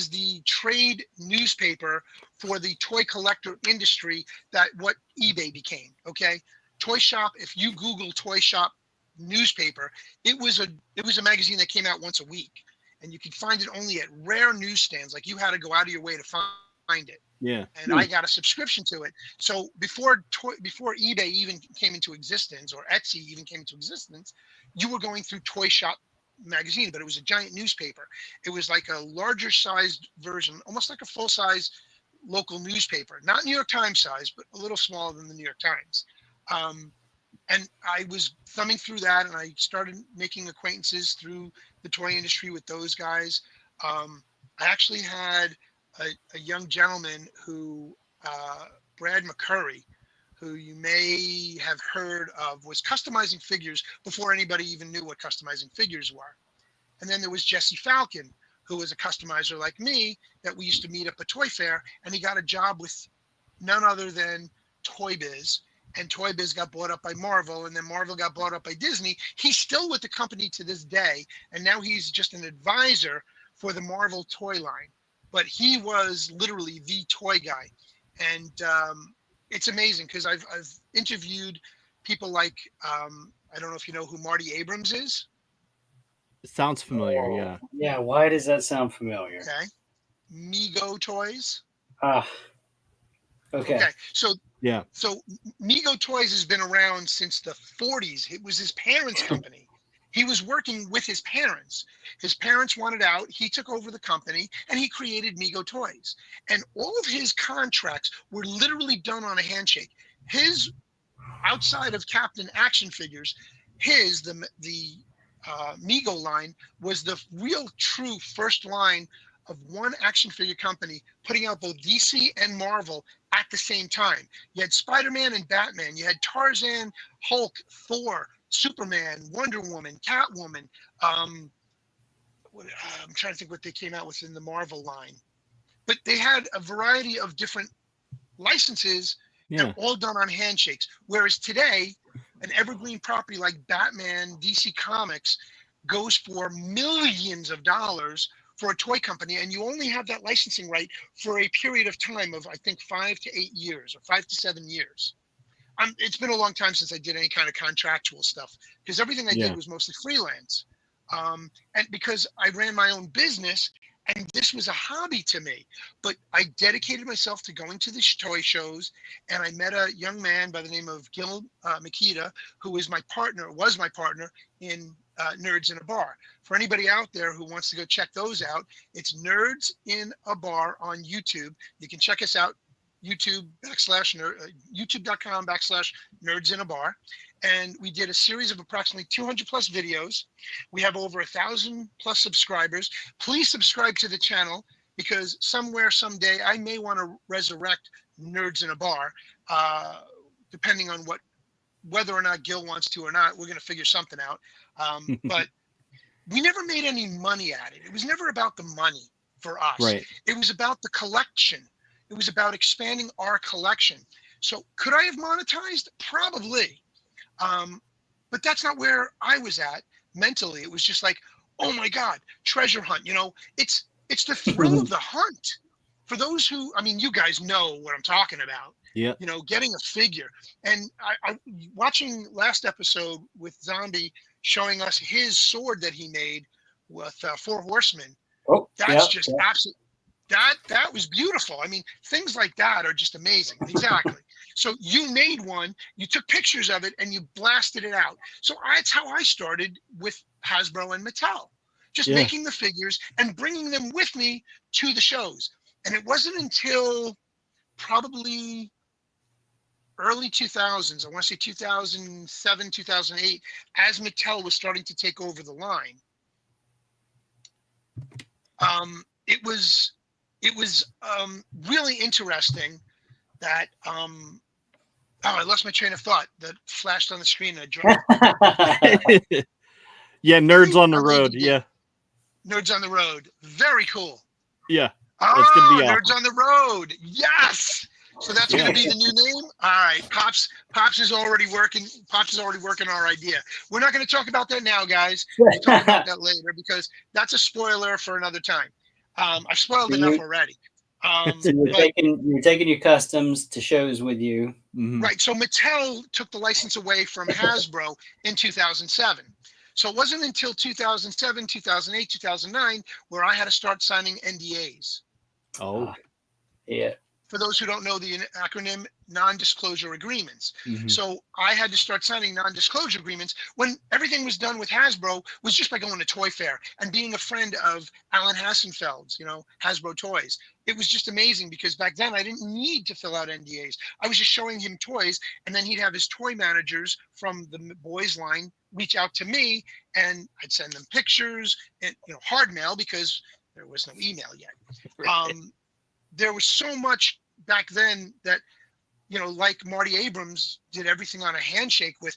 the trade newspaper for the toy collector industry, that what eBay became. Okay, Toy Shop. If you Google Toy Shop newspaper, it was a magazine that came out once a week, and you could find it only at rare newsstands. Like, you had to go out of your way to find it. Yeah. And I got a subscription to it. So before eBay even came into existence, or Etsy even came into existence, you were going through Toy Shop magazine, but it was a giant newspaper. It was like a larger sized version, almost like a full size local newspaper, not New York Times size, but a little smaller than the New York Times. And I was thumbing through that, and I started making acquaintances through the toy industry with those guys. I actually had a young gentleman who, Brad McCurry, who you may have heard of, was customizing figures before anybody even knew what customizing figures were. And then there was Jesse Falcon, who was a customizer like me that we used to meet up at Toy Fair, and he got a job with none other than Toy Biz. And Toy Biz got bought up by Marvel, and then Marvel got bought up by Disney. He's still with the company to this day, and now he's just an advisor for the Marvel toy line. But he was literally the toy guy. And it's amazing, because I've interviewed people like, I don't know if you know who Marty Abrams is. It sounds familiar, yeah. Yeah, why does that sound familiar? Okay. Mego Toys. Okay. So yeah. So Mego Toys has been around since the 40s. It was his parents' company. He was working with his parents. His parents wanted out. He took over the company, and he created Mego Toys. And all of his contracts were literally done on a handshake. His, outside of Captain Action Figures, the Mego line was the real true first line of one action figure company putting out both DC and Marvel at the same time. You had Spider-Man and Batman. You had Tarzan, Hulk, Thor, Superman, Wonder Woman, Catwoman. I'm trying to think what they came out with in the Marvel line. But they had a variety of different licenses that all done on handshakes. Whereas today, an evergreen property like Batman, DC Comics goes for millions of dollars for a toy company, and you only have that licensing right for a period of time of, I think, 5 to 8 years or 5 to 7 years. It's been a long time since I did any kind of contractual stuff, because everything I did was mostly freelance. And because I ran my own business, and this was a hobby to me, but I dedicated myself to going to these toy shows, and I met a young man by the name of Gil Makita, who was my partner in Nerds in a Bar. For anybody out there who wants to go check those out, it's Nerds in a Bar on YouTube. You can check us out, youtube.com/nerds in a bar. And we did a series of approximately 200 plus videos. We have over 1,000 plus subscribers. Please subscribe to the channel, because somewhere, someday, I may want to resurrect Nerds in a Bar, depending on whether or not Gil wants to or not. We're going to figure something out. But we never made any money at it. It was never about the money for us. Right. It was about the collection. It was about expanding our collection. So could I have monetized? Probably. But that's not where I was at mentally. It was just like, oh my God, treasure hunt. It's the thrill of the hunt. For those who, you guys know what I'm talking about. Yeah. Getting a figure. And I watching last episode with Zombie showing us his sword that he made with 4 Horsemen. Oh, that's just absolute. That was beautiful. Things like that are just amazing. Exactly. So you made one, you took pictures of it, and you blasted it out. So that's how I started with Hasbro and Mattel, just making the figures and bringing them with me to the shows. And it wasn't until probably early 2000s, I want to say 2007, 2008, as Mattel was starting to take over the line. It was really interesting that oh, I lost my train of thought that flashed on the screen. And I dropped. Yeah, Nerds on the Road. Yeah. Nerds on the Road. Very cool. Yeah. Oh, gonna be Nerds awesome. on the Road. Yes. So that's going to be the new name. All right. Pops is already working. Pops is already working our idea. We're not going to talk about that now, guys. We'll talk about that later because that's a spoiler for another time. I've spoiled enough already. So you're taking your customs to shows with you. Mm-hmm. Right. So Mattel took the license away from Hasbro in 2007. So it wasn't until 2007, 2008, 2009 where I had to start signing NDAs. Oh. Yeah. For those who don't know the acronym, non-disclosure agreements. Mm-hmm. So I had to start signing non-disclosure agreements when everything was done with Hasbro was just by going to Toy Fair and being a friend of Alan Hassenfeld's, Hasbro Toys. It was just amazing because back then I didn't need to fill out NDAs. I was just showing him toys, and then he'd have his toy managers from the boys line reach out to me, and I'd send them pictures and hard mail because there was no email yet. Right. There was so much back then that, like Marty Abrams did everything on a handshake with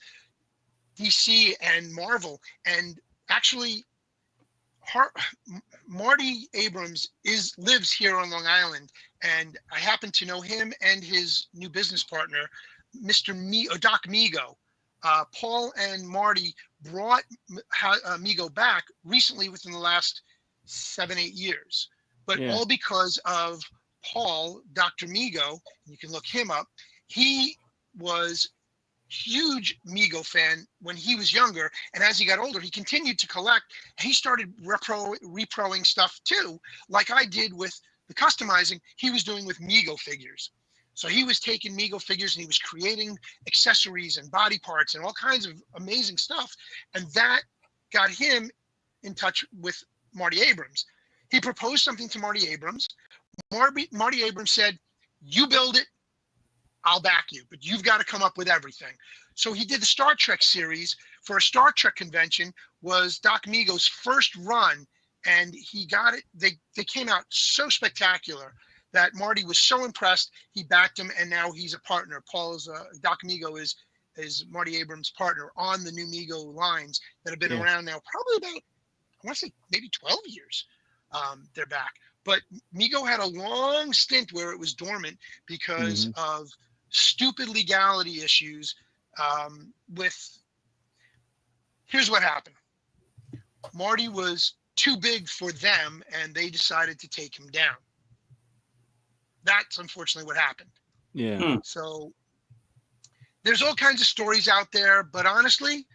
DC and Marvel. And actually, Marty Abrams lives here on Long Island. And I happen to know him and his new business partner, Doc Migo. Paul and Marty brought Migo back recently within the last 7-8 years. But all because of Paul, Dr. Migo, you can look him up. He was huge Migo fan when he was younger, and as he got older, he continued to collect. He started reproing stuff too, like I did with the customizing. He was doing with Migo figures. So he was taking Migo figures and he was creating accessories and body parts and all kinds of amazing stuff, and that got him in touch with Marty Abrams. He proposed something to Marty Abrams. Marty Abrams said, "You build it, I'll back you, but you've got to come up with everything." So he did the Star Trek series for a Star Trek convention, was Doc Migo's first run, and he got it. They came out so spectacular that Marty was so impressed, he backed him, and now he's a partner. Doc Migo is Marty Abrams' partner on the new Migo lines that have been around now probably about, I want to say maybe 12 years. They're back. But Migo had a long stint where it was dormant because of stupid legality issues. Here's what happened. Marty was too big for them, and they decided to take him down. That's unfortunately what happened. Yeah. So there's all kinds of stories out there, but honestly,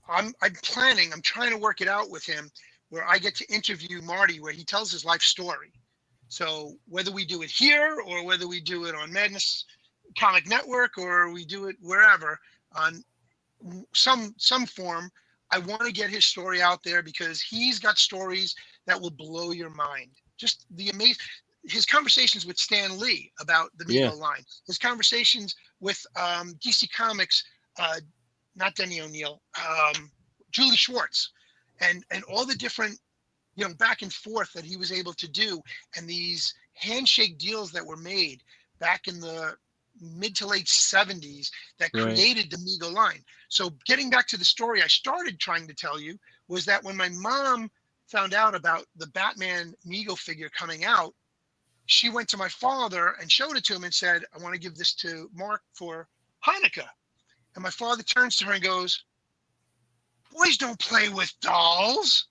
I'm trying to work it out with him, where I get to interview Marty, where he tells his life story. So whether we do it here or whether we do it on Madness Comic Network or we do it wherever on some form, I want to get his story out there because he's got stories that will blow your mind. Just his conversations with Stan Lee about the Migo line, his conversations with DC Comics, not Denny O'Neil, Julie Schwartz. And all the different, back and forth that he was able to do, and these handshake deals that were made back in the mid to late 70s that created the Migo line. So getting back to the story I started trying to tell you was that when my mom found out about the Batman Migo figure coming out, she went to my father and showed it to him and said, "I want to give this to Mark for Hanukkah." And my father turns to her and goes, "Boys don't play with dolls."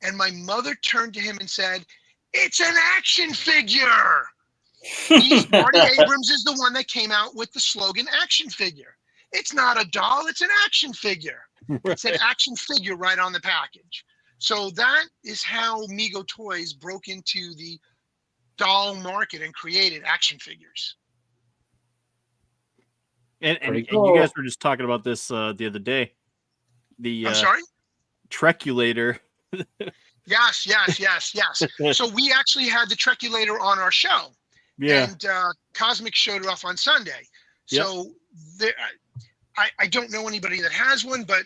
And my mother turned to him and said, "It's an action figure." Marty Abrams is the one that came out with the slogan action figure. It's not a doll, it's an action figure. It said action figure right on the package. So that is how Migo Toys broke into the doll market and created action figures. And you guys were just talking about this the other day. I'm sorry? Trekulator. Yes. So we actually had the Trekulator on our show. Yeah. And Cosmic showed it off on Sunday. So there, I don't know anybody that has one, but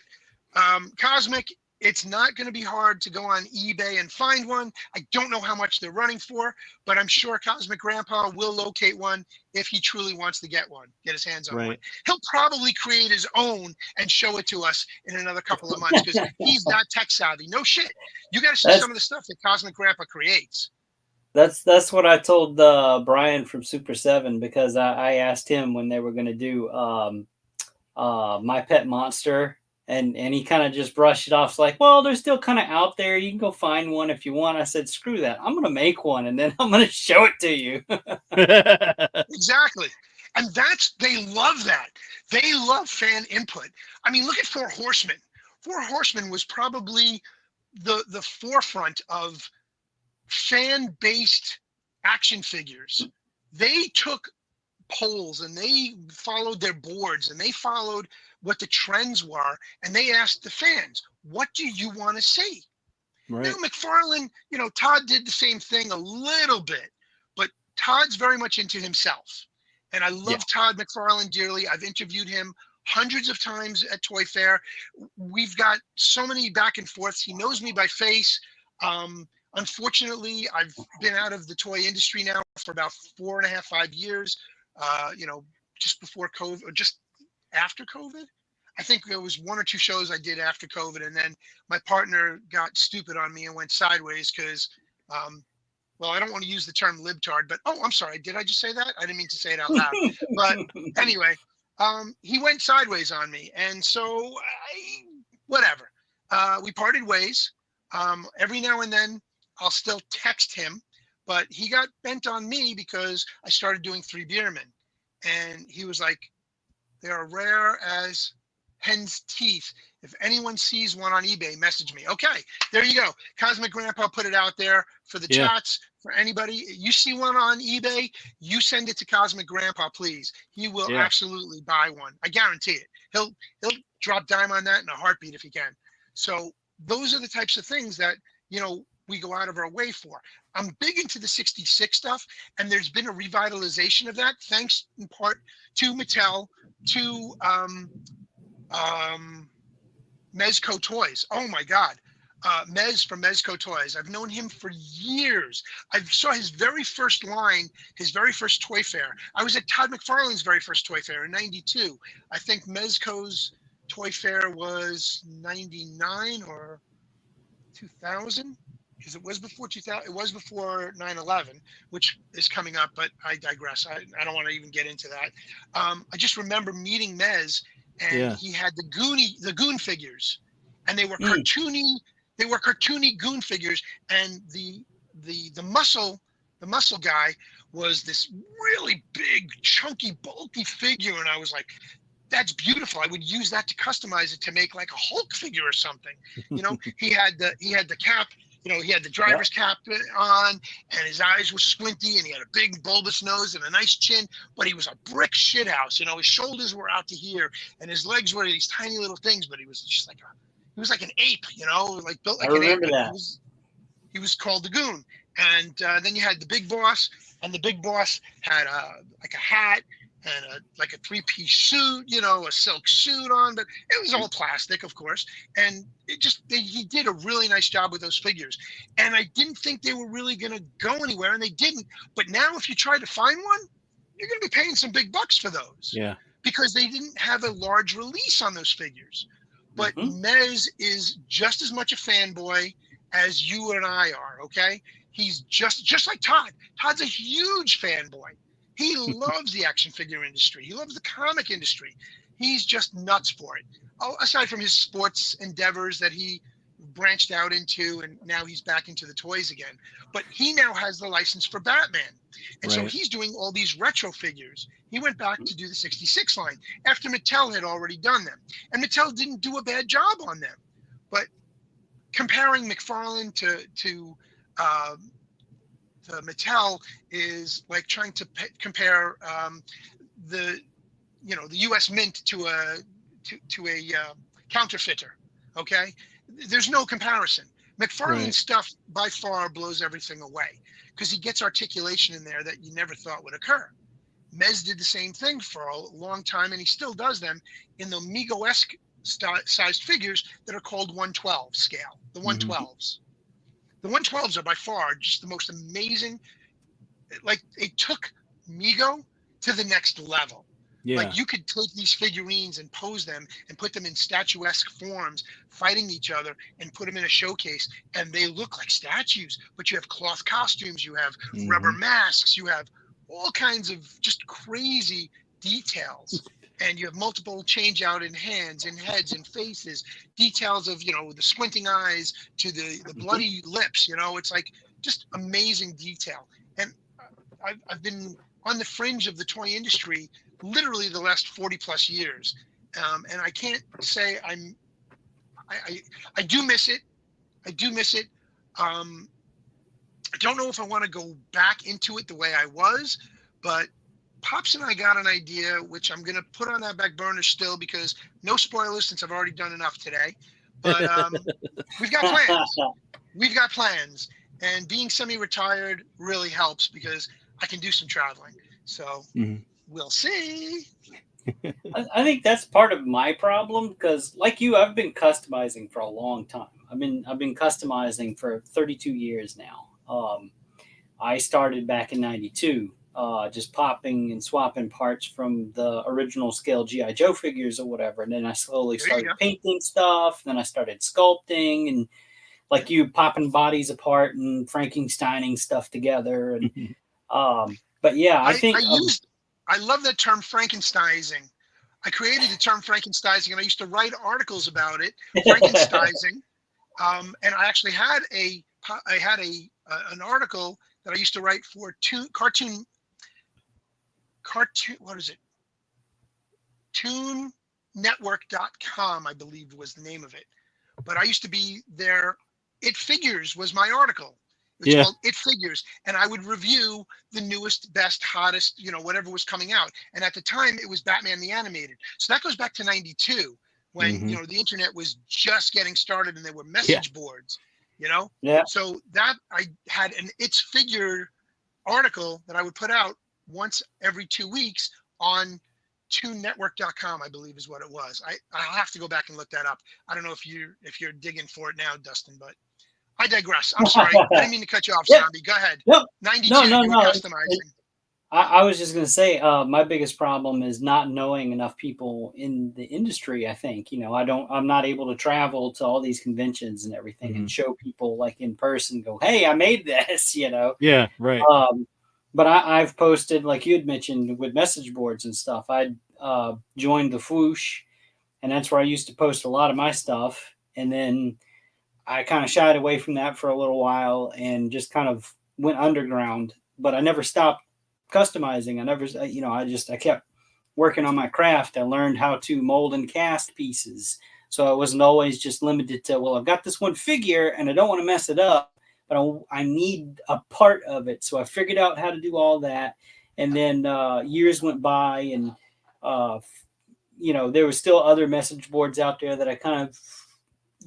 Cosmic, it's not going to be hard to go on eBay and find one. I don't know how much they're running for, but I'm sure Cosmac Grandpa will locate one if he truly wants to get his hands on one. He'll probably create his own and show it to us in another couple of months because he's not tech savvy. No shit. You got to see some of the stuff that Cosmac Grandpa creates. That's what I told Brian from Super 7 because I asked him when they were going to do My Pet Monster. And he kind of just brushed it off. It's like, well, they're still kind of out there. You can go find one if you want. I said, screw that. I'm going to make one, and then I'm going to show it to you. Exactly. And they love that. They love fan input. I mean, look at Four Horsemen. Four Horsemen was probably the forefront of fan-based action figures. They took polls, and they followed their boards, and they followed what the trends were, and they asked the fans, what do you want to see? Now, McFarlane, Todd did the same thing a little bit, but Todd's very much into himself. And I love Todd McFarlane dearly. I've interviewed him hundreds of times at Toy Fair. We've got so many back and forths. He knows me by face. Unfortunately, I've been out of the toy industry now for about 4.5, 5 years, just before COVID, or just after COVID. I think there was 1 or 2 shows I did after COVID, and then my partner got stupid on me and went sideways because, I don't want to use the term libtard, but I'm sorry, did I just say that? I didn't mean to say it out loud. But anyway, he went sideways on me, and so whatever. We parted ways. Every now and then, I'll still text him, but he got bent on me because I started doing 3 Beermen, and he was like, they are rare as hen's teeth. If anyone sees one on eBay, message me. Okay, there you go. Cosmac Grandpa put it out there for the chats, for anybody. You see one on eBay, you send it to Cosmac Grandpa, please. He will absolutely buy one. I guarantee it. He'll drop dime on that in a heartbeat if he can. So those are the types of things that, we go out of our way for. I'm big into the 66 stuff, and there's been a revitalization of that, thanks in part to Mattel, to Mezco Toys. Oh my God. Mez from Mezco Toys. I've known him for years. I saw his very first line, his very first toy fair. I was at Todd McFarlane's very first toy fair in '92. I think Mezco's toy fair was 99 or 2000. Because it was before 2000, it was before 9/11, which is coming up, but I digress. I don't want to even get into that. I just remember meeting Mez, and he had the Goon figures, and they were cartoony. They were cartoony Goon figures, and the muscle guy was this really big, chunky, bulky figure, and I was like, that's beautiful. I would use that to customize it to make like a Hulk figure or something. He had the cap. He had the driver's cap on, and his eyes were squinty, and he had a big bulbous nose and a nice chin, but he was a brick shithouse. His shoulders were out to here, and his legs were these tiny little things, but he was just like an ape, like built like an ape. He was called the Goon. And then you had the Big Boss, and the Big Boss had like a hat and a 3-piece suit, a silk suit on, but it was all plastic, of course. And he did a really nice job with those figures. And I didn't think they were really going to go anywhere, and they didn't. But now if you try to find one, you're going to be paying some big bucks for those. Yeah. Because they didn't have a large release on those figures. But Mez is just as much a fanboy as you and I are, okay? He's just like Todd. Todd's a huge fanboy. He loves the action figure industry. He loves the comic industry. He's just nuts for it. Oh, aside from his sports endeavors that he branched out into, and now he's back into the toys again. But he now has the license for Batman. And so he's doing all these retro figures. He went back to do the 66 line after Mattel had already done them. And Mattel didn't do a bad job on them. But comparing McFarlane to Mattel is like trying to compare the U.S. Mint to a counterfeiter. Okay, there's no comparison. McFarlane's stuff by far blows everything away because he gets articulation in there that you never thought would occur. Mez did the same thing for a long time, and he still does them in the Mego-esque sized figures that are called 112 scale, the 112s. The 112s are by far just the most amazing. Like, it took Mego to the next level. Yeah. Like, you could take these figurines and pose them and put them in statuesque forms, fighting each other, and put them in a showcase, and they look like statues. But you have cloth costumes, you have rubber masks, you have all kinds of just crazy details. And you have multiple change out in hands and heads and faces, details of, you know, the squinting eyes to the bloody lips, you know, it's like just amazing detail. And I've been on the fringe of the toy industry literally the last 40 plus years. And I can't say I do miss it. I do miss it. I don't know if I want to go back into it the way I was, but Pops and I got an idea, which I'm going to put on that back burner still, because no spoilers since I've already done enough today. But we've got plans. We've got plans. And being semi-retired really helps because I can do some traveling. So we'll see. I think that's part of my problem, because like you, I've been customizing for a long time. I've been customizing for 32 years now. I started back in '92. Just popping and swapping parts from the original scale G.I. Joe figures or whatever. And then I slowly started painting stuff. Then I started sculpting, and like you, popping bodies apart and Frankensteining stuff together. And but yeah, I love that term, Frankensteizing. I created the term Frankensteizing, and I used to write articles about it, Frankensteizing. And I actually had an article that I used to write for cartoon, what is it? ToonNetwork.com, I believe was the name of it. But I used to be there. It Figures was my article. It's called It Figures. And I would review the newest, best, hottest, you know, whatever was coming out. And at the time, it was Batman the Animated. So that goes back to '92, when, you know, the internet was just getting started and there were message boards, you know? Yeah. So that I had an It's Figure article that I would put out once every 2 weeks on ToonNetwork.com, I believe is what it was. I'll have to go back and look that up. I don't know if you're digging for it now, Dustin, but I digress. I'm sorry. I didn't mean to cut you off, Zombie. Go ahead. Nope. 92, no. you were customizing. I was just going to say, my biggest problem is not knowing enough people in the industry. I think, you know, I'm not able to travel to all these conventions and everything and show people like in person, go, hey, I made this, you know? Yeah. Right. But I've posted, like you had mentioned, with message boards and stuff. I joined the Fwoosh, and that's where I used to post a lot of my stuff. And then I kind of shied away from that for a little while and just kind of went underground. But I never stopped customizing. I kept working on my craft. I learned how to mold and cast pieces. So I wasn't always just limited to, well, I've got this one figure and I don't want to mess it up, but I need a part of it. So I figured out how to do all that. And then years went by, and, you know, there were still other message boards out there that I kind of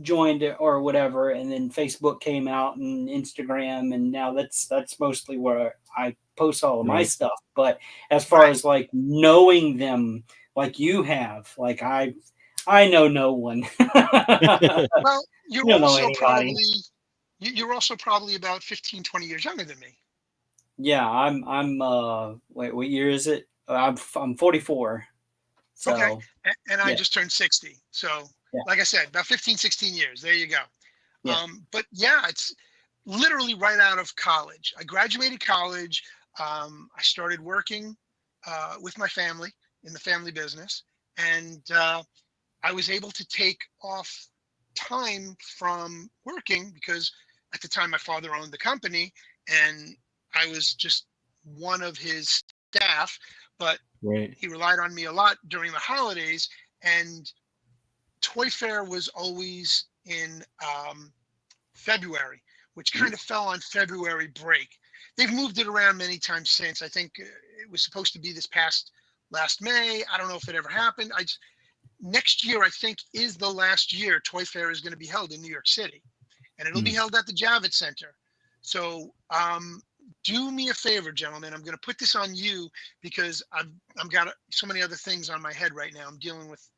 joined or whatever. And then Facebook came out and Instagram. And now that's mostly where I post all of my stuff. But as far as like knowing them like you have, like I know no one. Well, you're also probably about 15, 20 years younger than me. Yeah, I'm wait, what year is it? I'm 44. So, okay. And I just turned 60. So like I said, about 15, 16 years. There you go. Yeah. But yeah, it's literally right out of college. I graduated college. I started working with my family in the family business. And I was able to take off time from working because at the time my father owned the company and I was just one of his staff, but he relied on me a lot during the holidays. And Toy Fair was always in February, which kind of fell on February break. They've moved it around many times since. I think it was supposed to be this past last May. I don't know if it ever happened. Next year, I think, is the last year Toy Fair is going to be held in New York City, and it'll be held at the Javits Center. So do me a favor, gentlemen. I'm going to put this on you because I've got so many other things on my head right now. I'm dealing with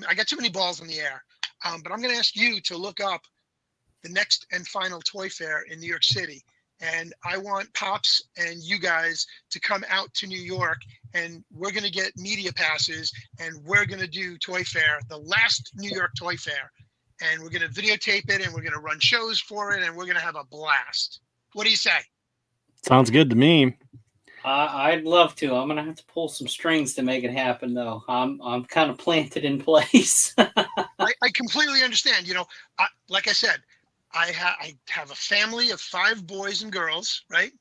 I got too many balls in the air. But I'm going to ask you to look up the next and final toy fair in New York City. And I want Pops and you guys to come out to New York, and we're going to get media passes, and we're going to do Toy Fair, the last New York Toy Fair. And we're going to videotape it, and we're going to run shows for it, and we're going to have a blast. What do you say? Sounds good to me. I'd love to. I'm gonna have to pull some strings to make it happen, though. I'm kind of planted in place. I completely understand. You know, like I said, I have a family of 5 boys and girls, right?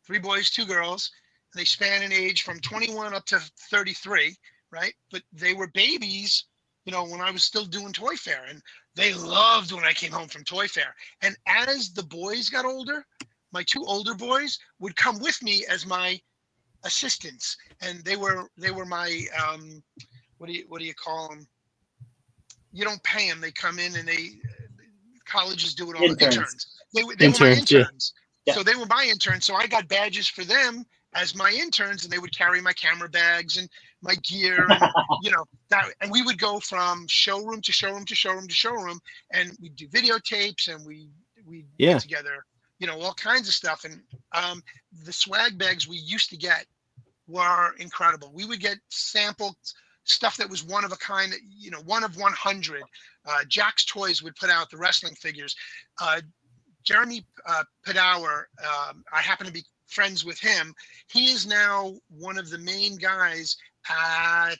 3 boys, 2 girls. They span in age from 21 up to 33, right? But they were babies, you know, when I was still doing Toy Fair, and they loved when I came home from Toy Fair. And as the boys got older, my 2 older boys would come with me as my assistants, and they were my what do you call them? You don't pay them; they come in, and colleges do it all. Interns. They were my interns. Yeah. So they were my interns. So I got badges for them as my interns, and they would carry my camera bags and my gear, and you know that. And we would go from showroom to showroom to showroom to showroom, and we'd do videotapes, and we get together, you know, all kinds of stuff. And the swag bags we used to get were incredible. We would get sample stuff that was one of a kind, you know, 1 of 100. Jack's Toys would put out the wrestling figures. Jeremy Padower, I happen to be friends with him. He is now one of the main guys at,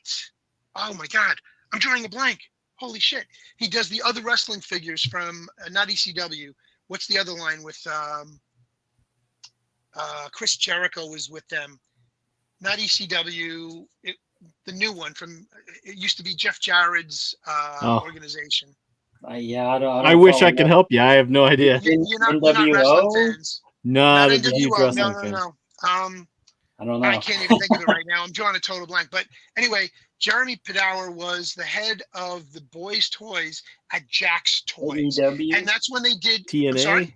oh my God, I'm drawing a blank. Holy shit. He does the other wrestling figures from, not ECW. What's the other line with Chris Jericho was with them. Not ECW, the new one from, it used to be Jeff Jarrett's organization. I wish I could help you. I have no idea. You're not wrestling fans. Not a huge wrestling fan. No. I don't know. I can't even think of it right now. I'm drawing a total blank. But anyway, Jeremy Padower was the head of the boys' toys at Jack's Toys. AEW? And that's when they did TNA. I'm sorry?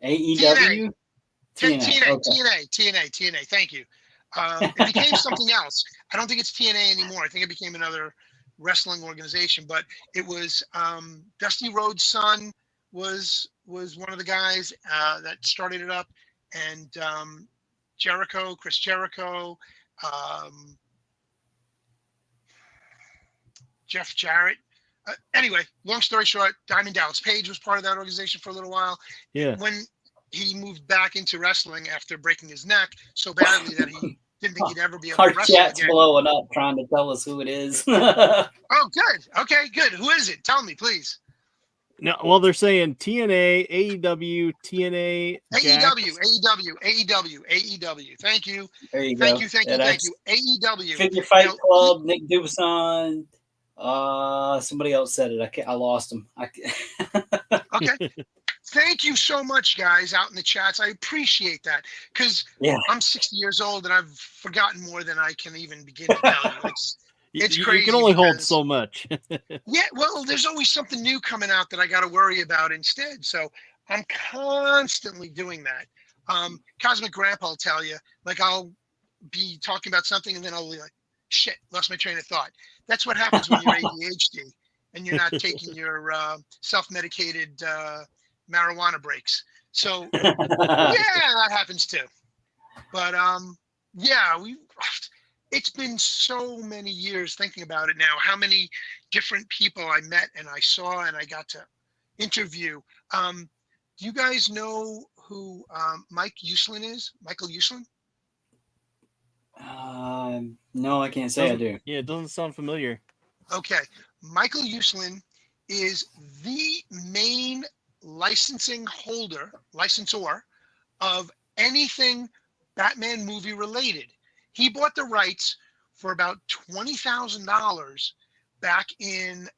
AEW? TNA. Thank you. It became something else. I don't think it's TNA anymore. I think it became another wrestling organization. But it was Dusty Rhodes' son was one of the guys that started it up, and Jericho, Chris Jericho, Jeff Jarrett. Anyway, long story short, Diamond Dallas Page was part of that organization for a little while. Yeah. When he moved back into wrestling after breaking his neck so badly that he didn't think he'd ever be able to wrestle Our chat's again. blowing up trying to tell us who it is. Oh, good. Okay, good. Who is it? Tell me, please. No, well, they're saying TNA, AEW, TNA, AEW. Thank you. There you Thank go. you. AEW. Figure Fight Club, Nick Dubuisson. Somebody else said it. I lost him. Okay. Thank you so much, guys, out in the chats. I appreciate that, because I'm 60 years old and I've forgotten more than I can even begin to tell you. It's crazy. You can only hold so much. Yeah, well, there's always something new coming out that I got to worry about instead. So I'm constantly doing that. Cosmac Grandpa will tell you, like, I'll be talking about something and then I'll be like, shit, lost my train of thought. That's what happens when you're ADHD and you're not taking your self-medicated marijuana breaks. So yeah, that happens too. But yeah, it's been so many years thinking about it now, how many different people I met and I saw and I got to interview. Do you guys know who Mike Uslin is? Michael Uslin? No, I can't say I do. Yeah, it doesn't sound familiar. Okay. Michael Uslin is the main licensor of anything Batman movie related. He bought the rights for about $20,000 back in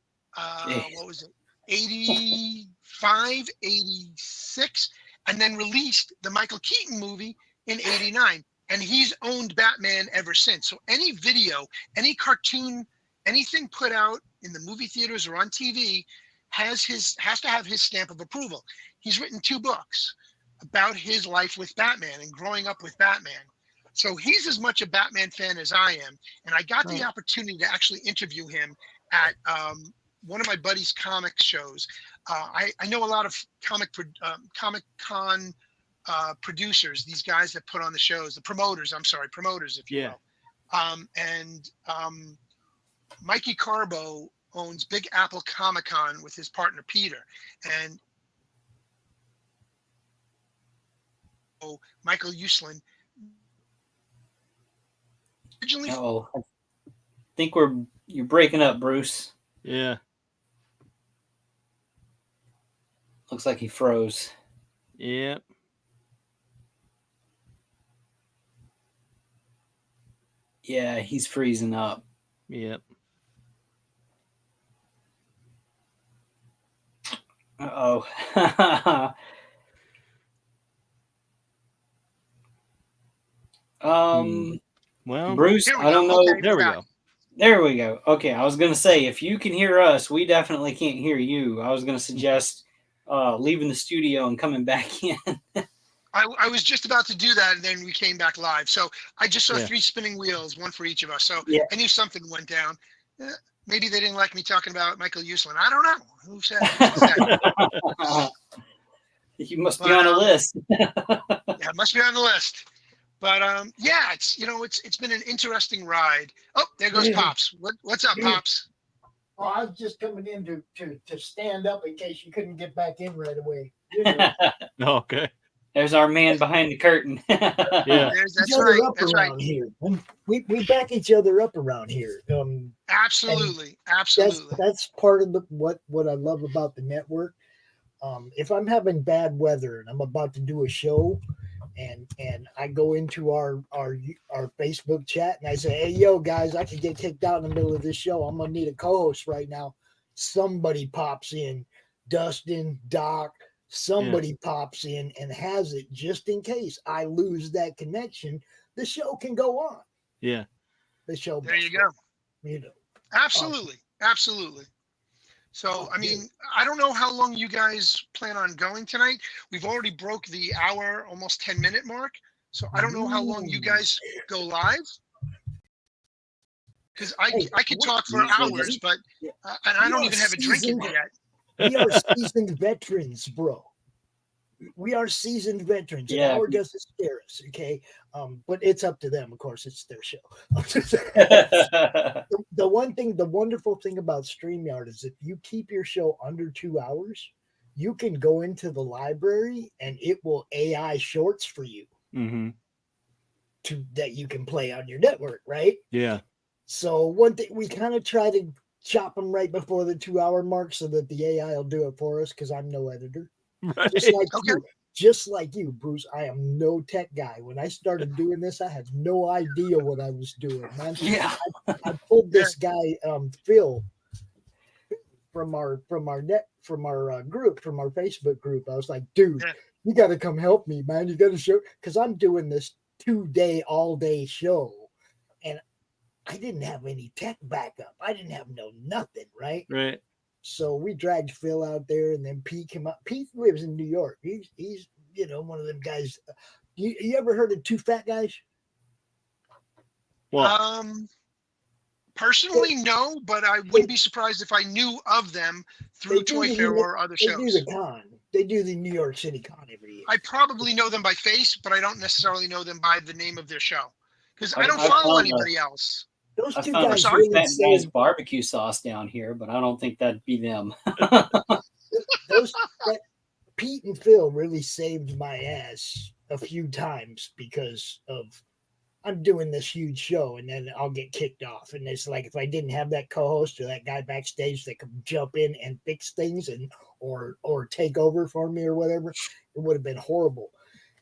what was it, 85, 86, and then released the Michael Keaton movie in 89. And he's owned Batman ever since. So any video, any cartoon, anything put out in the movie theaters or on TV has to have his stamp of approval. He's written 2 books. about his life with Batman and growing up with Batman. So he's as much a Batman fan as I am. And I got the opportunity to actually interview him at one of my buddy's comic shows. I know a lot of Comic-Con producers, these guys that put on the shows, promoters, if you will. Mikey Carbo owns Big Apple Comic-Con with his partner Peter, and Michael Uslan. Originally, I think you're breaking up, Bruce. Yeah. Looks like he froze. Yep. Yeah, he's freezing up. Yep. Uh-oh. Well, Bruce, I don't know. Okay, there we go. There we go. Okay, I was going to say, if you can hear us, we definitely can't hear you. I was going to suggest leaving the studio and coming back in. I was just about to do that, and then we came back live. So I just saw 3 spinning wheels, one for each of us. So I knew something went down. Maybe they didn't like me talking about Michael Uslan. I don't know. Who said it? You must be on a list. Yeah, it must be on the list. But yeah, it's been an interesting ride. Oh, there goes Pops. What's up, Pops? Oh, I was just coming in to stand up in case you couldn't get back in right away. Okay. There's our man behind the curtain. Yeah, that's right. That's right. Here. We back each other up around here. Absolutely. That's part of what I love about the network. If I'm having bad weather and I'm about to do a show, and I go into our Facebook chat and I say, hey, yo, guys, I could get kicked out in the middle of this show. I'm going to need a co-host right now. Somebody pops in, Dustin, Doc, somebody pops in and has it just in case I lose that connection. The show can go on. Yeah. The show. There you go. You know. Absolutely. Absolutely. So, I mean, I don't know how long you guys plan on going tonight. We've already broke the hour, almost 10-minute mark. So I don't know how long you guys go live. Because I could talk for hours, but and I don't even have a drink in yet. We are seasoned veterans, bro. We are seasoned veterans. An hour doesn't scare us, okay? But it's up to them, of course. It's their show. The wonderful thing about StreamYard is if you keep your show under 2 hours, you can go into the library and it will AI shorts for you that you can play on your network, right? Yeah. So one thing, we kind of try to chop them right before the 2 hour mark so that the AI will do it for us because I'm no editor. Right. Just like you, Bruce, I am no tech guy. When I started doing this, I had no idea what I was doing, man. Yeah. I pulled this guy, Phil, from our group, from our Facebook group. I was like, dude, you got to come help me, man. You got to show, because I'm doing this 2-day, all-day show, and I didn't have any tech backup. I didn't have nothing, right? Right. So we dragged Phil out there, and then Pete came up. Pete lives in New York. He's one of them guys. You ever heard of Two Fat Guys? Well, personally, no, but I wouldn't be surprised if I knew of them through Toy Fair or other shows. They do the con. They do the New York City Con every year. I probably know them by face, but I don't necessarily know them by the name of their show because I don't follow anybody else. Those I two found guys a really guy's barbecue sauce down here, but I don't think that'd be them. Pete and Phil really saved my ass a few times because of I'm doing this huge show and then I'll get kicked off. And it's like if I didn't have that co-host or that guy backstage that could jump in and fix things and or take over for me or whatever, it would have been horrible.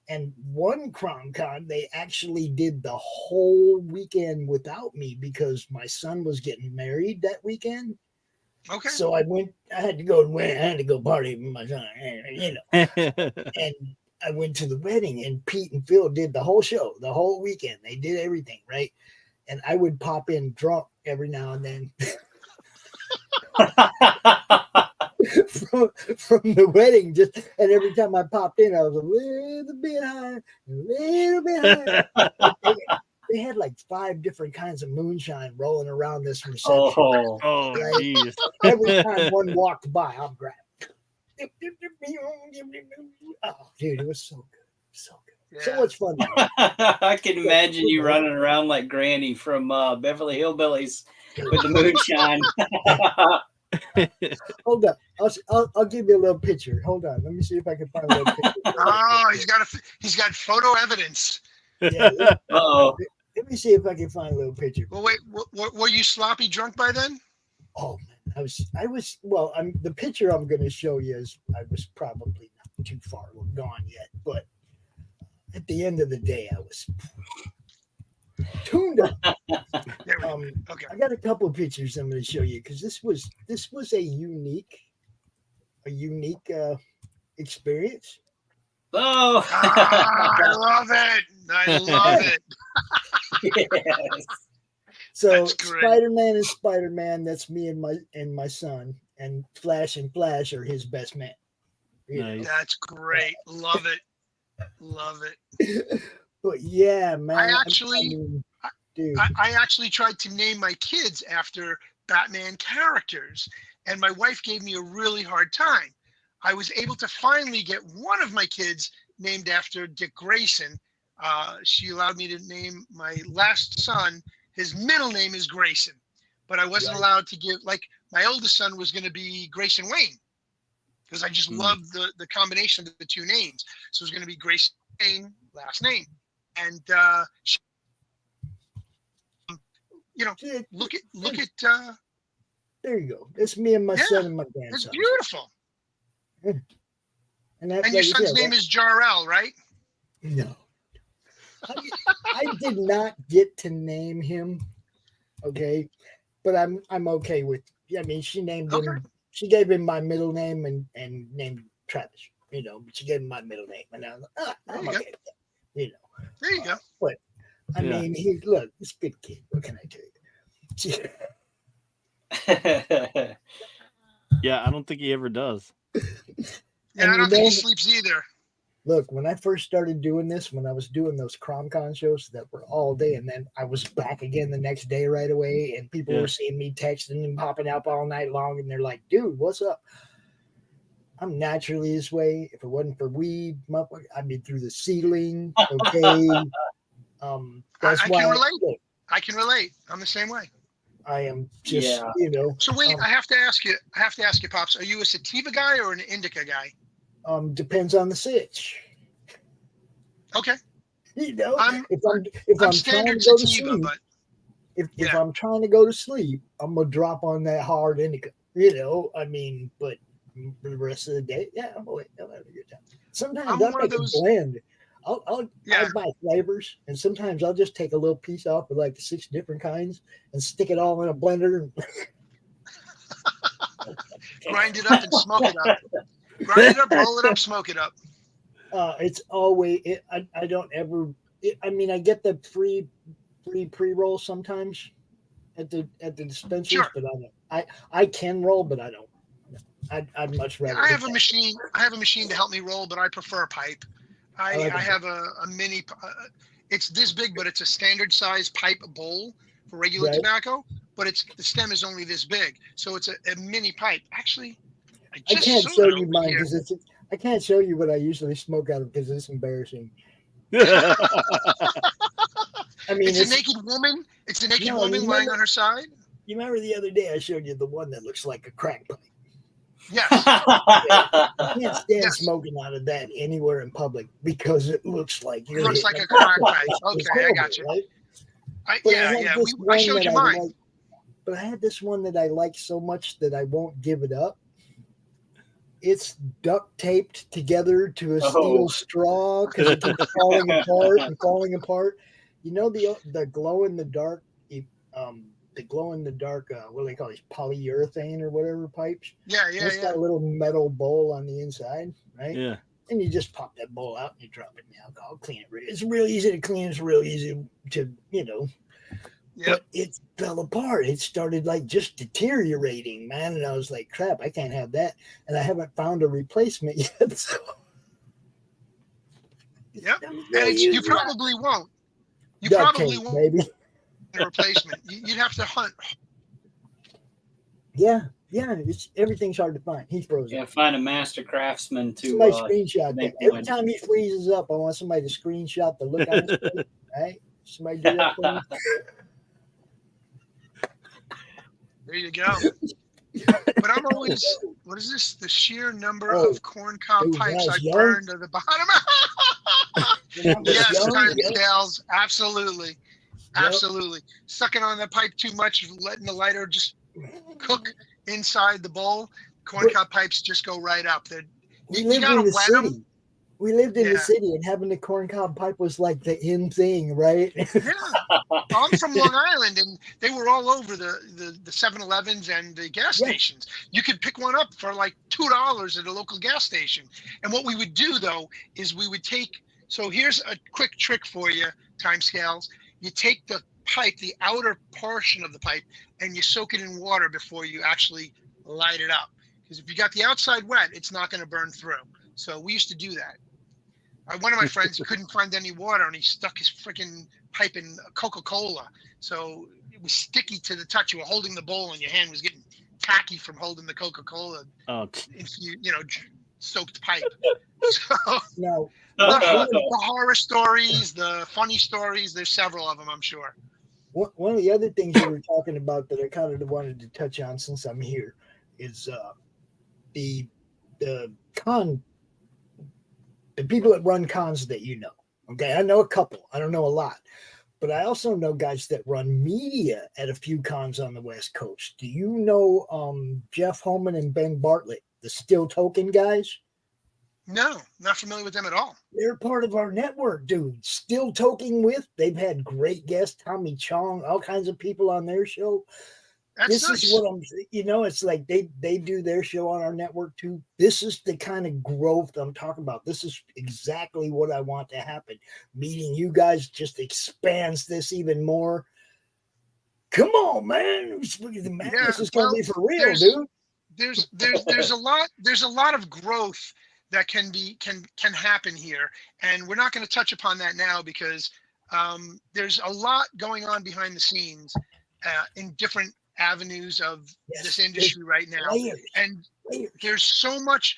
And one CromCon, they actually did the whole weekend without me because my son was getting married that weekend. Okay. So I had to go party with my son, and I went to the wedding and Pete and Phil did the whole show, the whole weekend. They did everything, right? And I would pop in drunk every now and then. from the wedding. Just and every time I popped in, I was a little bit higher, a little bit higher. They had like 5 different kinds of moonshine rolling around this reception. Oh, jeez. Every time one walked by, I'm grabbing. Oh, dude, it was so good. So good. Yeah. So much fun. I can imagine you running around like Granny from Beverly Hillbillies with the moonshine. Hold up. I'll give you a little picture. Hold on. Let me see if I can find a little picture. Oh, he's got photo evidence. Yeah, Oh, let me see if I can find a little picture. Well, wait, were you sloppy drunk by then? Oh man, I was. Well, the picture I'm going to show you is I was probably not too far gone yet, but at the end of the day, I was tuned up. Okay. I got a couple of pictures I'm going to show you because this was a unique experience. oh, I love it. I love it. yes. So That's great. Spider-Man is Spider-Man. That's me and my son, and Flash are his best man. Nice. That's great. Love it. Love it. But yeah, man. I actually tried to name my kids after Batman characters, and my wife gave me a really hard time. I was able to finally get one of my kids named after Dick Grayson. She allowed me to name my last son. His middle name is Grayson, but I wasn't allowed to give, like, my oldest son was going to be Grayson Wayne because I just loved the combination of the 2 names. So it was going to be Grayson Wayne, last name. And, look at. There you go. It's me and my son and my It's grandson. beautiful. And your son's name is Jor-El, right? No. I did not get to name him, okay, but I'm okay with. I mean, she named him. She gave him my middle name and named Travis. But she gave him my middle name, and I was like, I'm okay with that. There you go. But I mean, he's a good kid. What can I tell you? Yeah, I don't think he ever does. Yeah, I don't think he sleeps either. Look, when I first started doing this, when I was doing those CromCon shows that were all day, and then I was back again the next day right away, and people were seeing me texting and popping up all night long, and they're like, dude, what's up? I'm naturally this way. If it wasn't for weed, I'd be through the ceiling, okay? That's I why can relate. I can relate. I'm the same way. I am just, So wait, I have to ask you, Pops, are you a sativa guy or an indica guy? Depends on the sitch. Okay. If I'm standard trying to go to sativa, sleep, but if I'm trying to go to sleep, I'm gonna drop on that hard indica. I mean, but for the rest of the day, I'm having a good time. Sometimes I'll make a blend. I'll buy flavors, and sometimes I'll just take a little piece off of like the 6 different kinds and stick it all in a blender. Grind it up and smoke it up. Grind it up, roll it up, smoke it up. It's always. I don't ever. I mean, I get the free pre-roll sometimes at the dispensaries, but I can roll, but I don't. I'd much rather. I have a machine. I have a machine to help me roll, but I prefer a pipe. I have a mini. It's this big, but it's a standard size pipe bowl for regular tobacco. But the stem is only this big, so it's a mini pipe. Actually, I can't show you mine because I can't show you what I usually smoke out of because it's embarrassing. I mean, it's a naked woman. It's a naked woman lying on her side. You remember the other day I showed you the one that looks like a crack pipe. Yes. I can't stand smoking out of that anywhere in public because it looks like it looks like a crack pipe. Okay, I got you. Right? I showed you mine. But I had this one that I like so much that I won't give it up. It's duct taped together to a steel straw because it keeps falling apart and falling apart. You know the glow in the dark, what do they call these, polyurethane or whatever pipes? Yeah. It's got a little metal bowl on the inside, right? Yeah. And you just pop that bowl out and you drop it in the alcohol, clean it. It's real easy to clean. It's real easy to Yep. But it fell apart. It started like just deteriorating, man. And I was like, crap, I can't have that. And I haven't found a replacement yet. So. Yep. And you probably won't. You Duct probably tape, won't baby. a replacement. You'd have to hunt. Yeah. Everything's hard to find. He's frozen. Yeah, find a master craftsman to Somebody screenshot make that. Every one. time he freezes up, I want somebody to screenshot the look on his face. Right? Somebody do that for me. There you go. But I'm always, what is this? The sheer number of corncob pipes I burned to the bottom. Yes, time scales. Absolutely. Absolutely. Sucking on the pipe too much, letting the lighter just cook inside the bowl. Corncob pipes just go right up. We lived in the city. We lived in the city, and having the corncob pipe was like the in thing, right? Yeah. I'm from Long Island, and they were all over the 7-Elevens and the gas stations. You could pick one up for like $2 at a local gas station. And what we would do, though, is we would take, so here's a quick trick for you, timescales. You take the pipe, the outer portion of the pipe, and you soak it in water before you actually light it up. Because if you got the outside wet, it's not going to burn through. So we used to do that. One of my friends couldn't find any water, and he stuck his freaking pipe in Coca-Cola. So it was sticky to the touch. You were holding the bowl, and your hand was getting tacky from holding the Coca-Cola, soaked pipe. So no. the horror stories, the funny stories, there's several of them, I'm sure. One of the other things you were talking about that I kind of wanted to touch on since I'm here is the people that run cons that you know. Okay, I know a couple. I don't know a lot. But I also know guys that run media at a few cons on the West Coast. Do you know Jeff Holman and Ben Bartlett, the Still Toking guys? No, not familiar with them at all. They're part of our network, dude. Still Toking with. They've had great guests, Tommy Chong, all kinds of people on their show. This is what I'm, it's like they do their show on our network too. This is the kind of growth I'm talking about. This is exactly what I want to happen. Meeting you guys just expands this even more. Come on, man. This is going to be for real, dude. There's a lot of growth that can happen here. And we're not going to touch upon that now because there's a lot going on behind the scenes in different avenues of this industry right now, and there's so much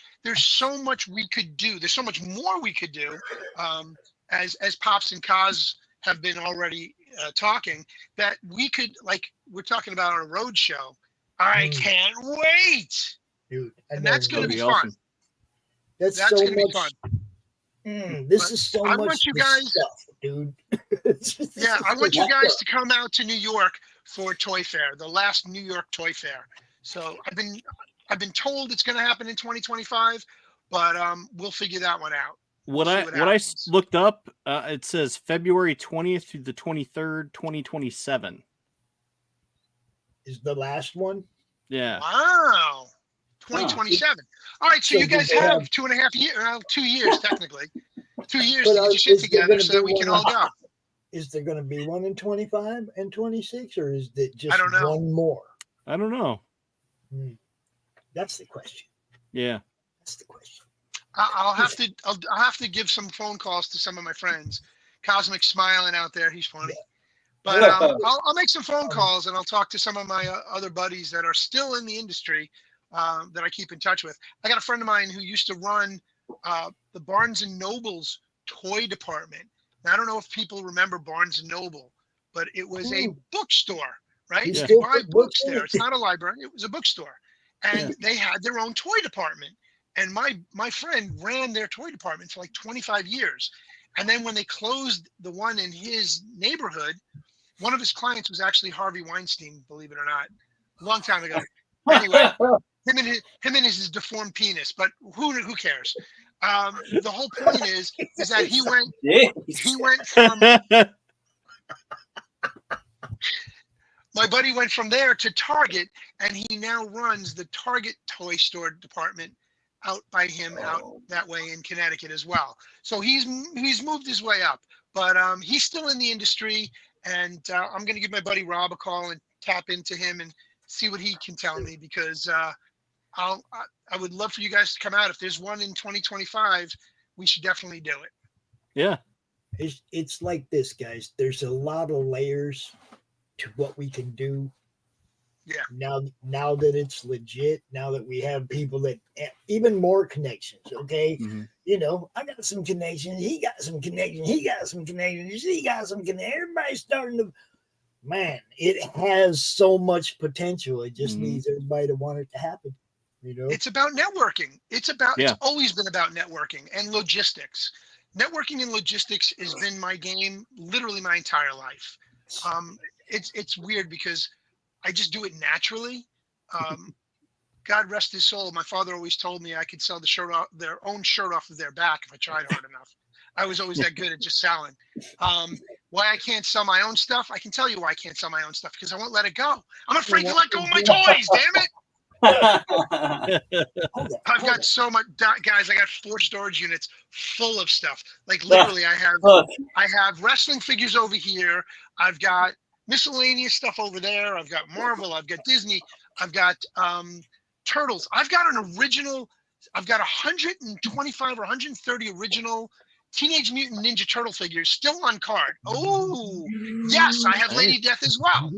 we could do. There's so much more we could do, as Pops and Kaz have been already talking, that we could, like we're talking about on a road show. I can't wait, dude, and that's going to be awesome. fun. That's so going to be fun. This is so I much want you guys, stuff, dude. I want you guys to come out to New York for Toy Fair, the last New York Toy Fair. So I've been told it's going to happen in 2025, but we'll figure that one out. What I looked up, it says February 20th through the 23rd, 2027 is the last one. Yeah. Wow. 2027. All right, so you guys have 2.5 years, 2 years technically, 2 years to get your shit together so that we can all go. Is there going to be one in 25 and 26, or is it just one more? I don't know. That's the question. Yeah, that's the question. I'll have to give some phone calls to some of my friends. Cosmic smiling out there, he's funny. But I'll make some phone calls and I'll talk to some of my other buddies that are still in the industry that I keep in touch with. I got a friend of mine who used to run the Barnes and Noble's toy department. I don't know if people remember Barnes & Noble, but it was a bookstore, right? You could buy books there. It's not a library. It was a bookstore. And they had their own toy department. And my friend ran their toy department for like 25 years. And then when they closed the one in his neighborhood, one of his clients was actually Harvey Weinstein, believe it or not, a long time ago. Anyway, him and his deformed penis, but who cares? The whole point is that he went from my buddy went from there to Target, and he now runs the Target toy store department out by him out that way in Connecticut as well. So he's moved his way up, but he's still in the industry, And I'm going to give my buddy Rob a call and tap into him and see what he can tell me, because I would love for you guys to come out. If there's one in 2025, we should definitely do it. Yeah. It's like this, guys. There's a lot of layers to what we can do. Yeah. Now that it's legit, now that we have people that even more connections. Okay. Mm-hmm. You know, I got some connections. He got some connections. He got some connections. He got some connections. Everybody's starting to. Man, it has so much potential. It just needs everybody to want it to happen. You know, it's about networking. It's always been about networking and logistics. Networking and logistics has been my game literally my entire life. It's weird because I just do it naturally. God rest his soul. My father always told me I could sell their own shirt off of their back if I tried hard enough. I was always that good at just selling. Why I can't sell my own stuff? I can tell you why I can't sell my own stuff, because I won't let it go. I'm afraid to let go of my toys, damn it. I've got so much, guys. I got 4 storage units full of stuff. Like literally, I have wrestling figures over here. I've got miscellaneous stuff over there. I've got Marvel. I've got Disney. I've got Turtles. I've got 125 or 130 original Teenage Mutant Ninja Turtle figures still on card. Oh, yes, I have Lady Death as well.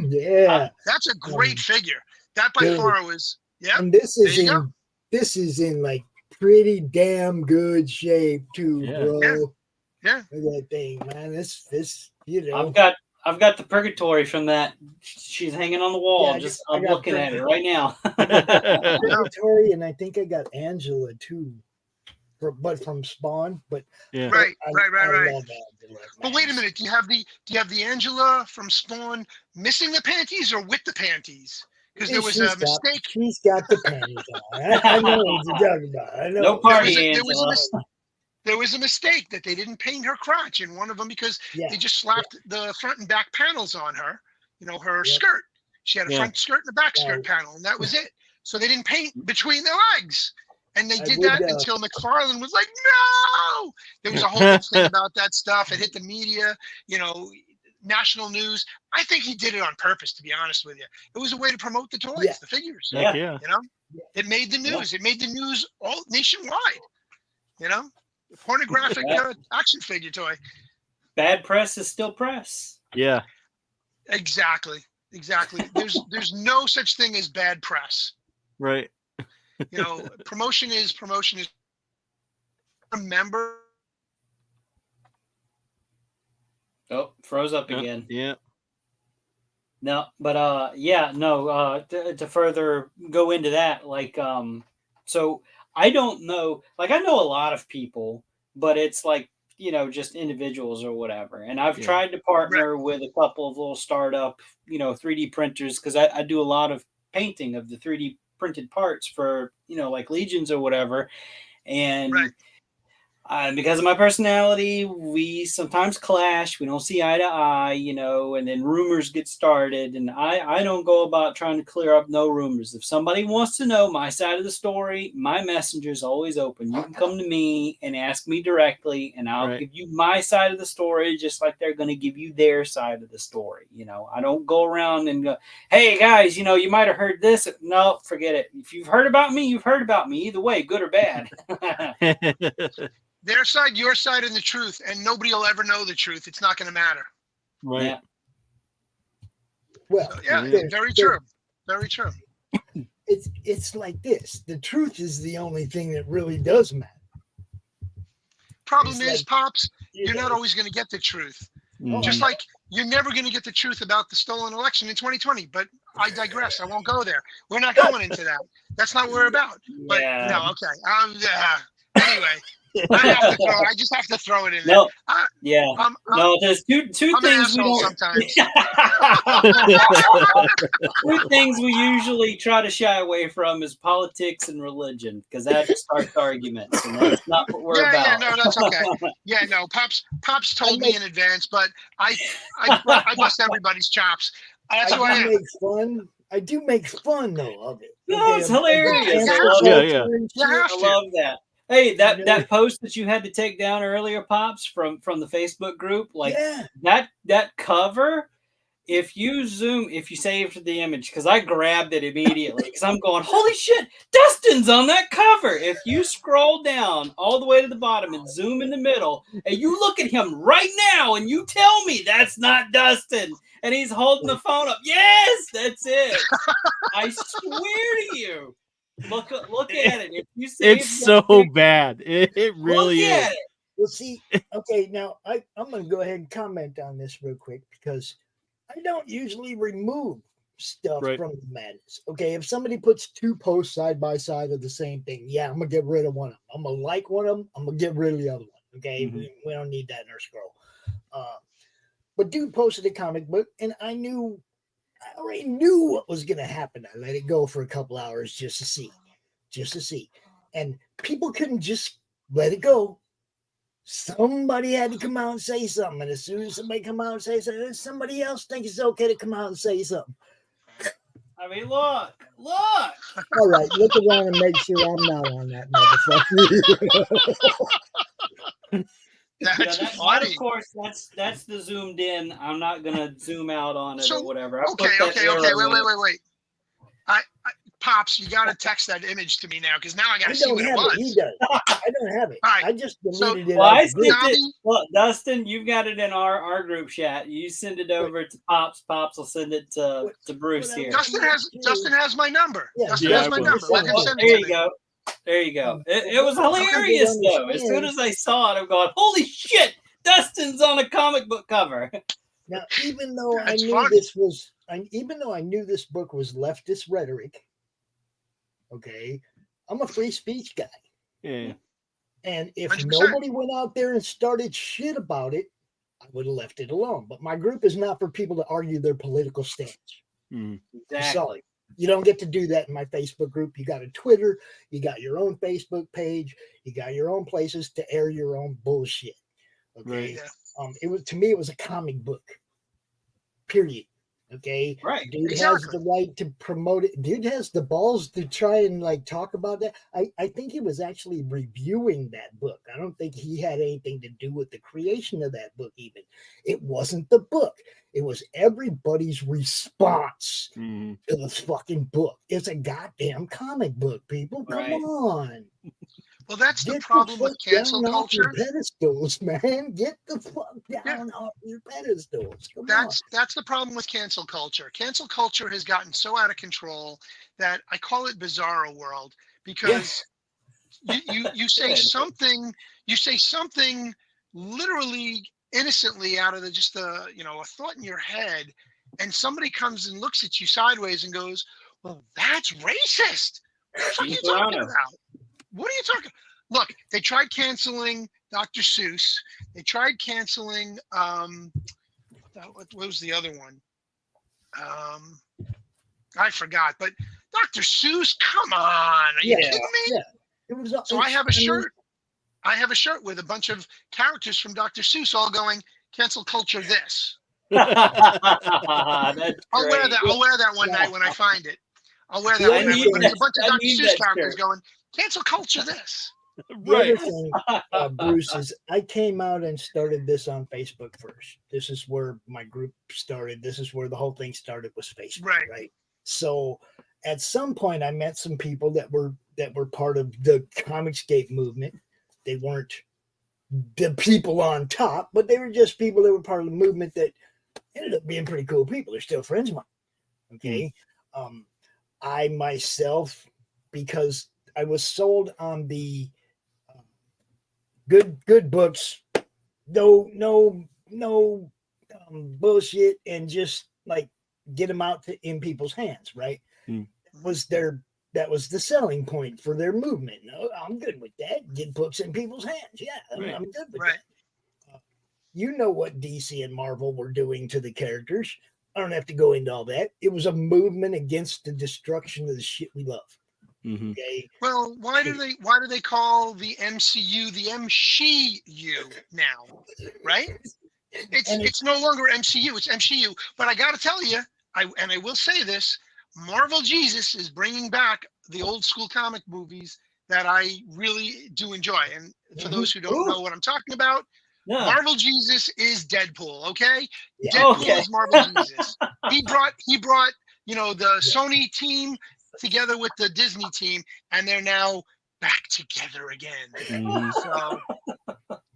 Yeah, that's a great figure. That by far was, yeah. And this is in like pretty damn good shape too, bro. Yeah. That thing, man. This, you know. I've got the Purgatory from that. She's hanging on the wall. I'm looking at it right now. Purgatory, and I think I got Angela too. But from Spawn, but yeah, right. I love but wait a minute, do you have the Angela from Spawn missing the panties or with the panties? Because there was a mistake. She's got the panties on. I know what you're talking about. I know. No party. There was a mistake that they didn't paint her crotch in one of them because they just slapped the front and back panels on her. You know, her skirt. She had a front skirt and a back skirt panel, and that was it. So they didn't paint between their legs. And they did that until McFarlane was like, no! There was a whole big thing about that stuff. It hit the media, you know, national news. I think he did it on purpose, to be honest with you. It was a way to promote the toys, the figures. Yeah. You know, it made the news. It made the news all nationwide. You know, pornographic action figure toy. Bad press is still press. Yeah. Exactly. There's no such thing as bad press. Right. You know, promotion is remember. Oh, froze up again. Yeah. No, but to further go into that, like so I don't know, like I know a lot of people, but it's like, you know, just individuals or whatever. And I've tried to partner with a couple of little startup, you know, 3D printers, because I do a lot of painting of the 3D printed parts for, you know, like Legions or whatever. And because of my personality, we sometimes clash. We don't see eye to eye, you know, and then rumors get started. And I don't go about trying to clear up no rumors. If somebody wants to know my side of the story, my messenger is always open. You can come to me and ask me directly, and I'll give you my side of the story, just like they're going to give you their side of the story. You know, I don't go around and go, hey guys, you know, you might have heard this. No, forget it. If you've heard about me, you've heard about me either way, good or bad. Their side, your side, and the truth, and nobody will ever know the truth. It's not going to matter. Right. Yeah. Well, so, very true. Very true. It's like this. The truth is the only thing that really does matter. Problem is, Pops, you're not always going to get the truth. Just like you're never going to get the truth about the stolen election in 2020. But I digress. I won't go there. We're not going into that. That's not what we're about. But no, okay. Anyway. I just have to throw it in there. No, there's two things we don't. Sometimes. 2 things we usually try to shy away from is politics and religion, because that starts arguments, and that's not what we're about. Yeah, no, that's okay. Yeah, no, Pops told me in advance, but I bust everybody's chops. That's who I am. I do make fun though of it. No, it's hilarious. I love that. Hey, that post that you had to take down earlier, Pops, from the Facebook group, like that cover. If you saved the image, because I grabbed it immediately, because I'm going, holy shit, Dustin's on that cover. If you scroll down all the way to the bottom and zoom in the middle, and you look at him right now, and you tell me that's not Dustin, and he's holding the phone up. Yes, that's it. I swear to you. Look at it. If you it's so bad. It really is. At it. Well, see, okay, now I'm going to go ahead and comment on this real quick because I don't usually remove stuff from the madness. Okay, if somebody puts two posts side by side of the same thing, yeah, I'm going to get rid of one of them. I'm going to like one of them. I'm going to get rid of the other one. Okay, we don't need that in our scroll. But dude posted a comic book, and I already knew what was going to happen. I let it go for a couple hours just to see. And people couldn't just let it go. Somebody had to come out and say something. And as soon as somebody come out and say something, somebody else thinks it's okay to come out and say something. I mean, look. All right, look around and make sure I'm not on that motherfucker. That's funny. Of course, that's the zoomed in. I'm not gonna zoom out on it or whatever. Okay. Wait. Pops, you gotta text that image to me now because now I gotta see what it was. He does. I don't have it. Right. I just deleted it. Well, I sent it. Look, Dustin, you've got it in our group chat. You send it over to Pops. Pops will send it to Bruce here. Dustin has my number. Yeah, Dustin has my number. Let him send it to me. There you go. It was hilarious though. As soon as I saw it, I'm going, holy shit! Dustin's on a comic book cover. Now, even though I knew this book was leftist rhetoric, okay, I'm a free speech guy. Yeah. And if 100%. Nobody went out there and started shit about it, I would have left it alone. But my group is not for people to argue their political stance. Exactly. Sorry. You don't get to do that in my Facebook group. You got a Twitter, you got your own Facebook page, you got your own places to air your own bullshit. Okay. Right. It was a comic book. Period. Okay. Right. Dude has the right to promote it. Dude has the balls to try and talk about that. I think he was actually reviewing that book. I don't think he had anything to do with the creation of that book even. It wasn't the book. It was everybody's response to the fucking book. It's a goddamn comic book, people. Come on. Well, that's the problem with cancel culture. Off your pedestals, man. Get the fuck down off your pedestals. That's the problem with cancel culture. Cancel culture has gotten so out of control that I call it bizarro world because you say something literally innocently out of a thought in your head, and somebody comes and looks at you sideways and goes, "Well, that's racist. What are you talking about? What are you talking?" Look, they tried canceling Dr. Seuss. They tried canceling what was the other one? I forgot. But Dr. Seuss, come on, are you kidding me? Yeah. So I have a shirt. I have a shirt with a bunch of characters from Dr. Seuss all going, "Cancel culture this." I'll wear that one night when I find it. I'll wear that one night. But there's a bunch of Dr. Seuss characters going, "Cancel culture this." Right. The other thing, Bruce, is I came out and started this on Facebook first. This is where my group started. This is where the whole thing started, was Facebook. Right. So at some point I met some people that were part of the Comicsgate movement. They weren't the people on top, but they were just people that were part of the movement that ended up being pretty cool people. They're still friends of mine. Okay. I myself, because I was sold on the good books, no bullshit, and just get them out in people's hands, right? That was the selling point for their movement. No, I'm good with that. Get books in people's hands. Yeah, I'm good with that. You know what DC and Marvel were doing to the characters. I don't have to go into all that. It was a movement against the destruction of the shit we love. Okay. Well, why do they call the MCU the MCU now? Right? It's no longer MCU. It's MCU. But I got to tell you, I will say this: Marvel Jesus is bringing back the old school comic movies that I really do enjoy. And for those who don't know what I'm talking about, No. Marvel Jesus is Deadpool. Okay, Yeah. Deadpool Okay. is Marvel Jesus. He brought the Sony team together with the Disney team, and they're now back together again. Mhm. So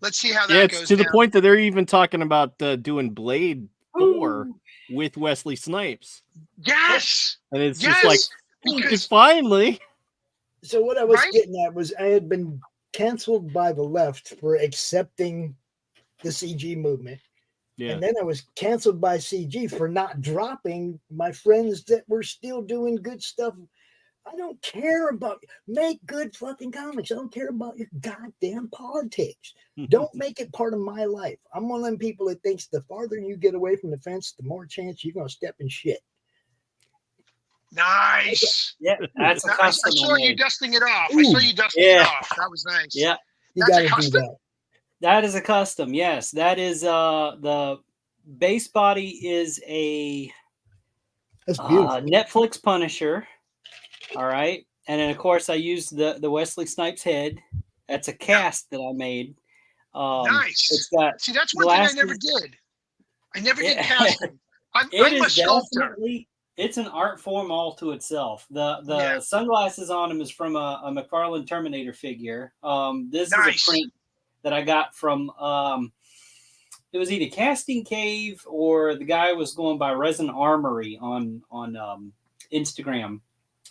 let's see how that Yeah, it's goes to the down. point that they're even talking about doing Blade 4 Ooh. with Wesley Snipes, Yes, and it's yes, just like because finally. So what I was Right? getting at was I had been canceled by the left for accepting the CG movement. Yeah. And then I was canceled by CG for not dropping my friends that were still doing good stuff. I don't care about make good fucking comics. I don't care about your goddamn politics. Don't make it part of my life. I'm one of them people that thinks the farther you get away from the fence, the more chance you're gonna step in shit. nice. Yeah, that's a I custom. saw you made. dusting it off. I saw you dusting Yeah. it off. That was nice. Yeah, You That's a gotta do custom? that. that is a custom. Yes, that is the base body is a That's beautiful. Netflix Punisher. All right, and then of course I used the Wesley Snipes head. That's a cast that I made. Nice. It's got See, that's one thing I glasses. never did. I never did Yeah. casting. I'm It a is sculptor. definitely it's an art form all to itself. The Yeah. sunglasses on him is from a McFarlane Terminator figure. This Nice. is a print that I got from it was either Casting Cave or the guy was going by Resin Armory on Instagram.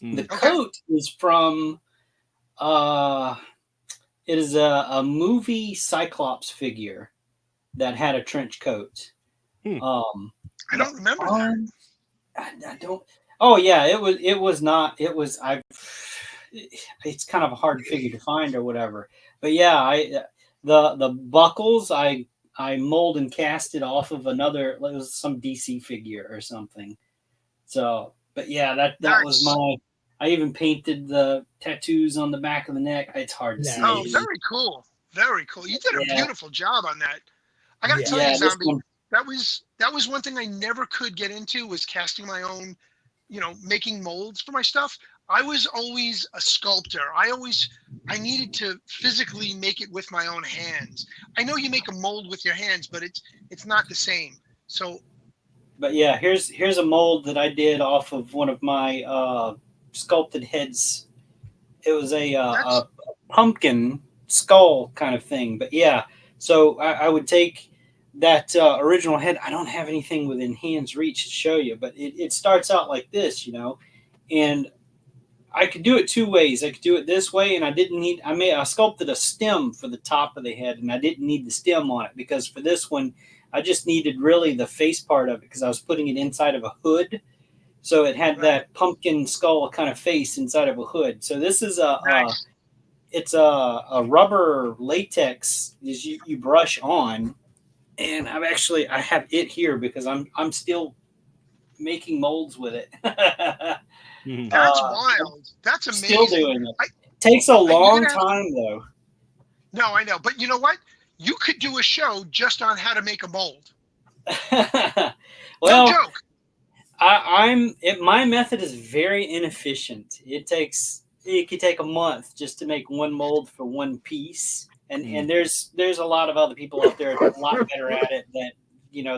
The coat is from it is a movie Cyclops figure that had a trench coat. I don't remember that. I don't. Oh yeah, it was not. It was I. It's kind of a hard figure to find or whatever. But yeah, the buckles I mold and cast it off of another. It was some DC figure or something. So, but yeah, that was Nice. my. I even painted the tattoos on the back of the neck. It's hard to see. Oh, very cool. Very cool. You did a beautiful job on that. I got to tell you, this Zombie, one- that was one thing I never could get into was casting my own, making molds for my stuff. I was always a sculptor. I needed to physically make it with my own hands. I know you make a mold with your hands, but it's not the same. So, but yeah, here's a mold that I did off of one of my sculpted heads. It was a pumpkin skull kind of thing. But yeah, so I would take that original head. I don't have anything within hand's reach to show you, but it starts out like this, and I could do it two ways. I could do it this way, and I sculpted a stem for the top of the head, and I didn't need the stem on it because for this one, I just needed really the face part of it because I was putting it inside of a hood. So it had that pumpkin skull kind of face inside of a hood. So this is it's a rubber latex is you brush on, and I have it here because I'm still making molds with it. That's wild. That's amazing. Still doing it. Takes a long time though. No, I know, but you know what? You could do a show just on how to make a mold. Well, no joke. My method is very inefficient. It could take a month just to make one mold for one piece. And there's a lot of other people out there that are a lot better at it that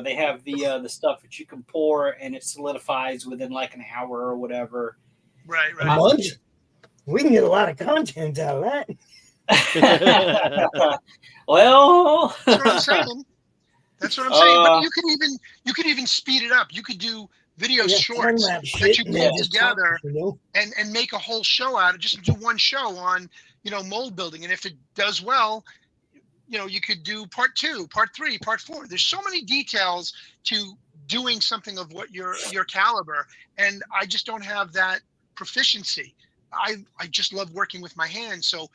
they have the stuff that you can pour and it solidifies within like an hour or whatever. Right. A month? We can get a lot of content out of that. Well, that's what I'm saying. But you could even speed it up. You could do video shorts that you pull together and make a whole show out of it. Just do one show on mold building, and if it does well, you could do part 2, part 3, part 4. There's so many details to doing something of what your caliber, and I just don't have that proficiency. I just love working with my hands. So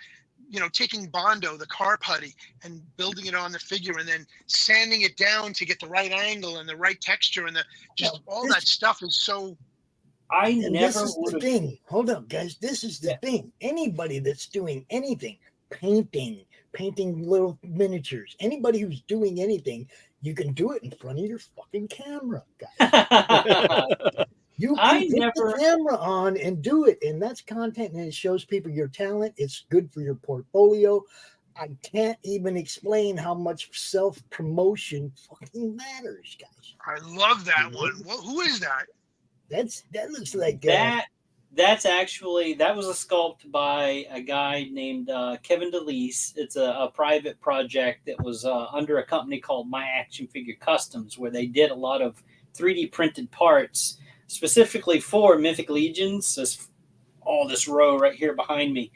taking Bondo, the car putty, and building it on the figure and then sanding it down to get the right angle and the right texture and all that stuff is so. This is the thing. Hold up, guys. This is the thing. Anybody that's doing anything, painting little miniatures, anybody who's doing anything, you can do it in front of your fucking camera, guys. You I can put never- the camera on and do it, and that's content, and it shows people your talent. It's good for your portfolio. I can't even explain how much self-promotion fucking matters, guys. I love that one. Well, who is that? That looks like That's actually, that was a sculpt by a guy named Kevin DeLeese. It's a private project that was under a company called My Action Figure Customs, where they did a lot of 3D printed parts specifically for Mythic Legions. This row right here behind me.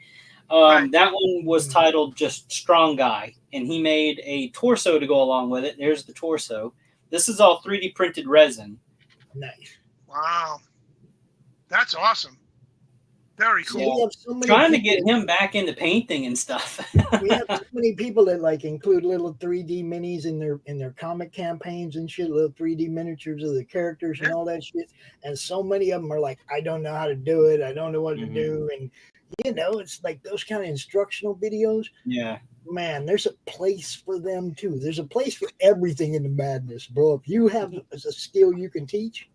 Right. That one was titled just Strong Guy, and he made a torso to go along with it. There's the torso. This is all 3D printed resin. nice. Wow. That's awesome. Very So cool. we have so many Trying to people- get him back into painting and stuff. we have so many people that like include little 3D minis in their comic campaigns and shit, little 3D miniatures of the characters and all that shit. And so many of them are like, I don't know how to do it. I don't know what to do. And it's like those kind of instructional videos. Yeah. Man, there's a place for them too. There's a place for everything in the madness, bro. If you have a skill you can teach,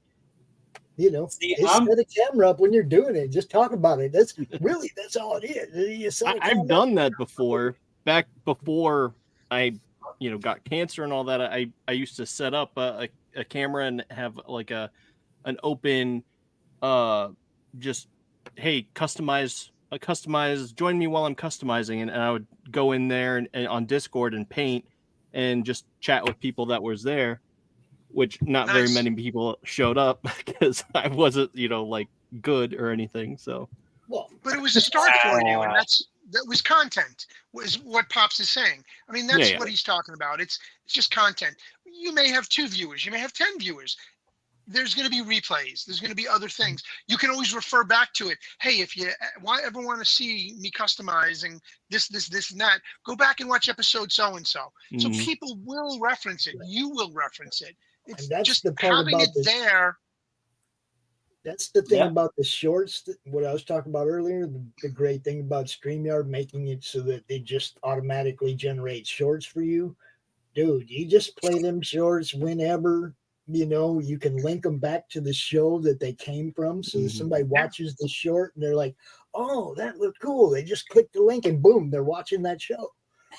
See, just set a camera up when you're doing it. Just talk about it. That's all it is. You set a camera I've done up. that before. Back before I, got cancer and all that. I used to set up a camera and have like an open, just hey, customize. Join me while I'm customizing, and I would go in there and on Discord and paint and just chat with people that was there. Which not very Nice. many people showed up because I wasn't, like good or anything. So, Well, But it was a start for you, and that was content, was what Pops is saying. I mean, that's Yeah. what he's talking about. It's just content. You may have 2 viewers, you may have 10 viewers. There's going to be replays. There's going to be other things. You can always refer back to it. Hey, if you ever want to see me customizing this, and that, go back and watch episode so-and-so. So Mhm. people will reference it. You will reference it. It's And that's just the part having about it this. there. That's the thing Yeah. about the shorts, what I was talking about earlier. The great thing about StreamYard making it so that they just automatically generate shorts for you. Dude, you just play them shorts whenever, you can link them back to the show that they came from. So if somebody watches the short and they're like, oh, that looked cool. They just click the link and boom, they're watching that show.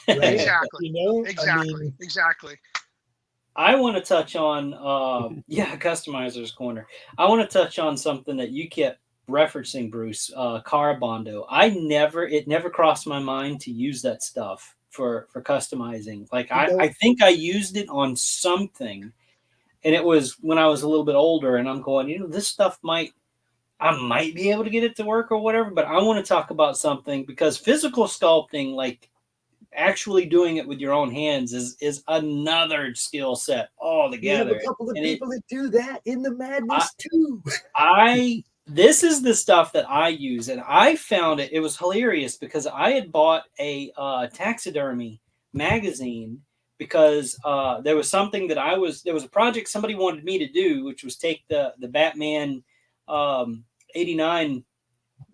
Right? Exactly. Exactly. Exactly. I want to touch on, Customizer's Corner. I want to touch on something that you kept referencing, Bruce, Carabondo. It never crossed my mind to use that stuff for customizing. Like, I think I used it on something, and it was when I was a little bit older, and I'm going, this stuff I might be able to get it to work or whatever, but I want to talk about something because physical sculpting, like, actually doing it with your own hands is another skill set altogether. We have a couple of people that do that in the madness too. This is the stuff that I use, and I found it was hilarious because I had bought a taxidermy magazine because there was something there was a project somebody wanted me to do, which was take the Batman 89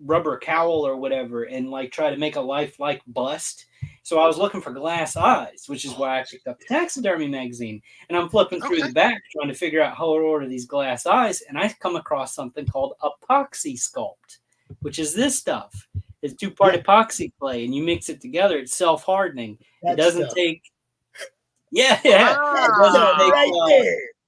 rubber cowl or whatever and like try to make a lifelike bust. So I was looking for glass eyes, which is why I picked up the taxidermy magazine. And I'm flipping through the back trying to figure out how to order these glass eyes. And I come across something called epoxy sculpt, which is this stuff. It's 2-part epoxy clay, and you mix it together. It's self-hardening. It doesn't take... Yeah.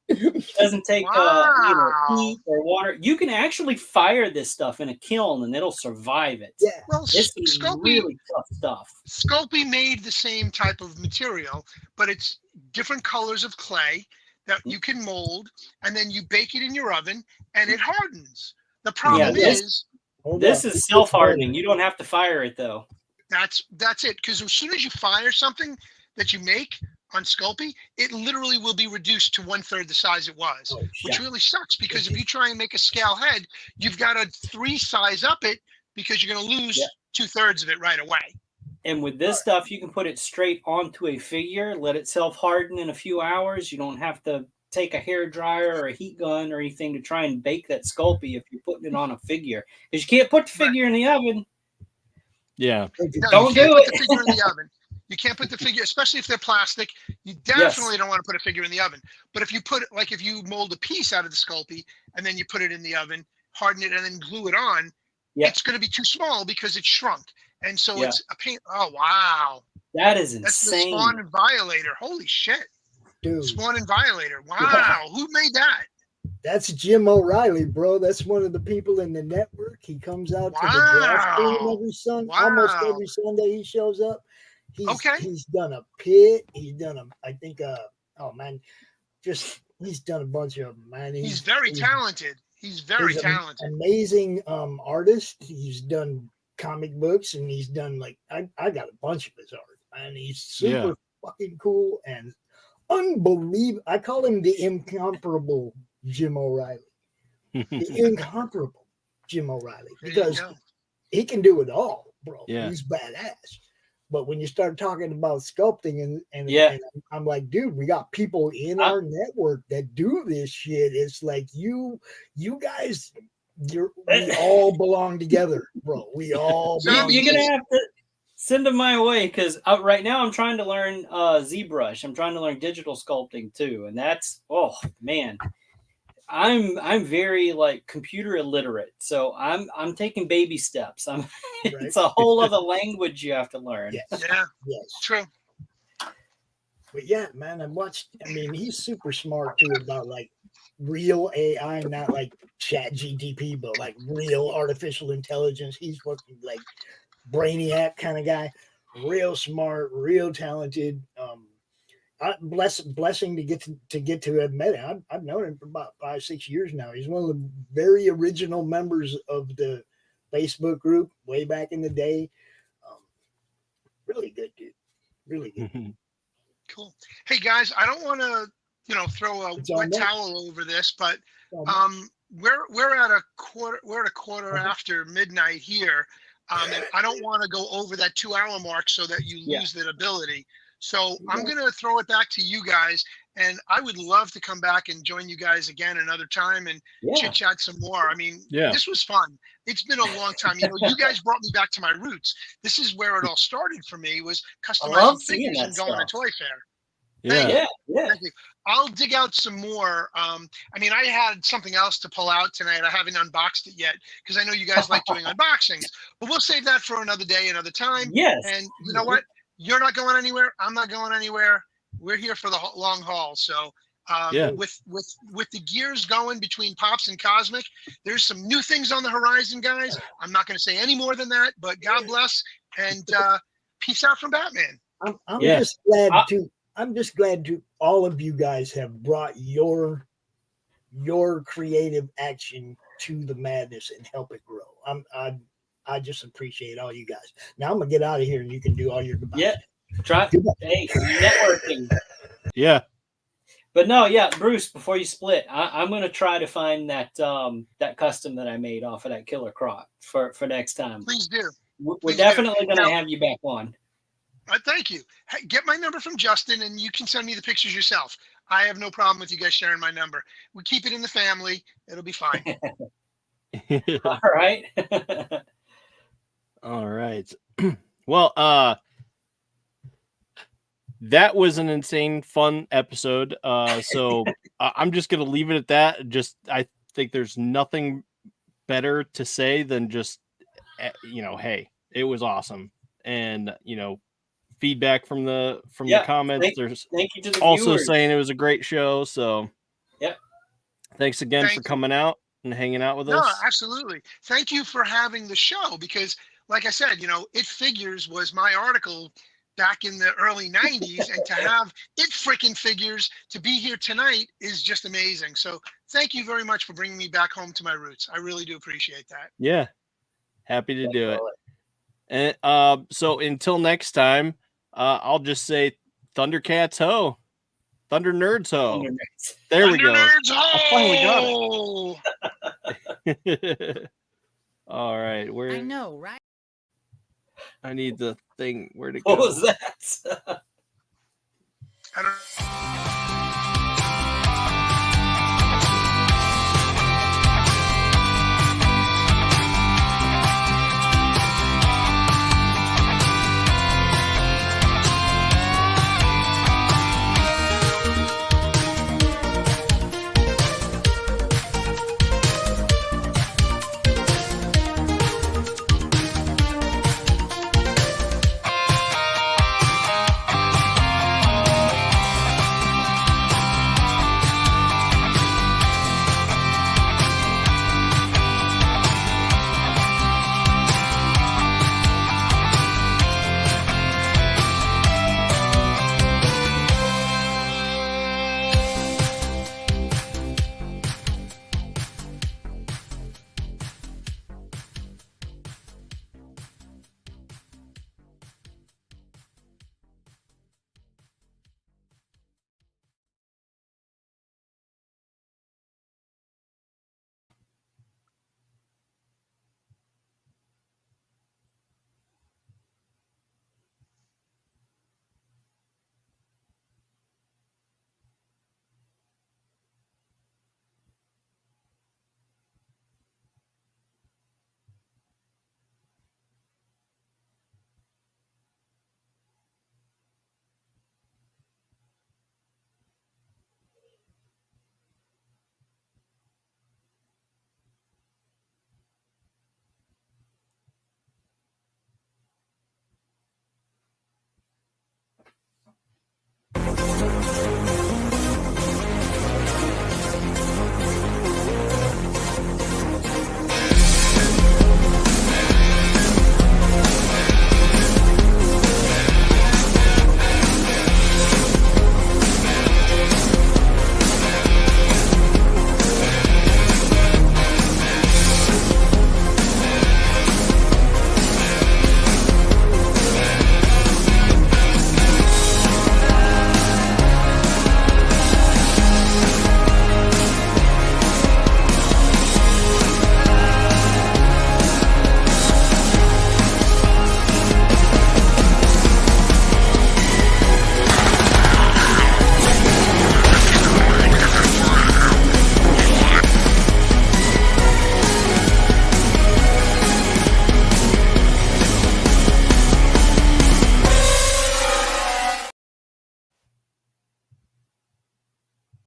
It doesn't take heat or water. You can actually fire this stuff in a kiln and it'll survive it. Yeah. Well, This is Sculpey, really tough stuff. Sculpey made the same type of material, but it's different colors of clay that you can mold, and then you bake it in your oven and it hardens. The problem is this is self-hardening. You don't have to fire it though. that's it. Because as soon as you fire something that you make on Sculpey, it literally will be reduced to 1/3 the size it was, which really sucks because if you try and make a scale head, you've got to 3 size up it because you're going to lose 2/3 of it right away. And with this stuff, you can put it straight onto a figure, let it self-harden in a few hours. You don't have to take a hair dryer or a heat gun or anything to try and bake that Sculpey if you're putting it on a figure. Because you can't put the figure in the oven. Yeah. No, Don't you can't do put it. the figure in the oven. You can't put the figure, especially if they're plastic. You definitely don't want to put a figure in the oven. But if you put it, like if you mold a piece out of the Sculpey and then you put it in the oven, harden it, and then glue it on, it's going to be too small because it's shrunk. And so it's a pain. Oh, wow. That is That's the insane. Spawn and Violator. Holy shit. Dude. Spawn and Violator. Wow. Who made that? That's Jim O'Reilly, bro. That's one of the people in the network. He comes out to the draft game every Sunday. Almost every Sunday he shows up. He's done a pit. He's done he's done a bunch of them, man. He's very talented. He's very talented. Amazing artist. He's done comic books, and he's done I got a bunch of his art, and he's super fucking cool and unbelievable. I call him the incomparable Jim O'Reilly. The incomparable Jim O'Reilly, because he can do it all, bro. Yeah. He's badass. But when you start talking about sculpting and I'm like, dude, we got people in our network that do this shit. It's like you guys, we all belong together, bro. We all belong You're gonna have to send them my way, because right now I'm trying to learn ZBrush. I'm trying to learn digital sculpting too, and that's man. I'm very computer illiterate, so I'm taking baby steps. It's a whole other language you have to learn. Yes, true. But yeah, man, he's super smart too about real AI, not like ChatGPT, but real artificial intelligence. He's fucking brainiac kind of guy, real smart, real talented. Blessing to get to have met him. I've known him for about 5-6 years now. He's one of the very original members of the Facebook group way back in the day. Really good dude. Really good. Cool. Hey guys, I don't want to throw a wet towel over this, but we're at a quarter after midnight here, and I don't want to go over that 2-hour mark so that you lose that ability. So I'm going to throw it back to you guys, and I would love to come back and join you guys again another time and chit chat some more. This was fun. It's been a long time. You guys brought me back to my roots. This is where it all started for me, was customizing figures and going to Toy Fair. Yeah. Thank you. I'll dig out some more. I had something else to pull out tonight. I haven't unboxed it yet because I know you guys like doing unboxings, but we'll save that for another day, another time. Yes. And you know what? You're not going anywhere. I'm not going anywhere. We're here for the long haul. So with the gears going between Pops and Cosmic, there's some new things on the horizon, guys. I'm not going to say any more than that, but God bless, and peace out from Batman. I'm just glad to all of you guys have brought your creative action to the madness and help it grow. I just appreciate all you guys. Now I'm gonna get out of here, and you can do all your goodbyes. Yeah, hey, networking. Yeah, but no, Bruce. Before you split, I'm gonna try to find that custom that I made off of that Killer Croc for next time. Please do. We're definitely gonna have you back on. Thank you. Hey, get my number from Justin, and you can send me the pictures yourself. I have no problem with you guys sharing my number. We keep it in the family. It'll be fine. All right. All right. Well, that was an insane fun episode. So I'm just going to leave it at that. I think there's nothing better to say than just, hey, it was awesome. And, feedback from the comments. Thank you to the also viewers. Saying it was a great show. So thanks again for coming out and hanging out with us. No, absolutely. Thank you for having the show, because like I said, It Figures was my article back in the early 90s, and to have Its Frickin Figures to be here tonight is just amazing. So thank you very much for bringing me back home to my roots. I really do appreciate that. Yeah. Happy to do it. And so until next time, I'll just say Thundercats ho. Thunder Nerds ho. There we go. Nerds ho! I finally got it. All right. I know, right? I need the thing. Where'd it go? What was that? I don't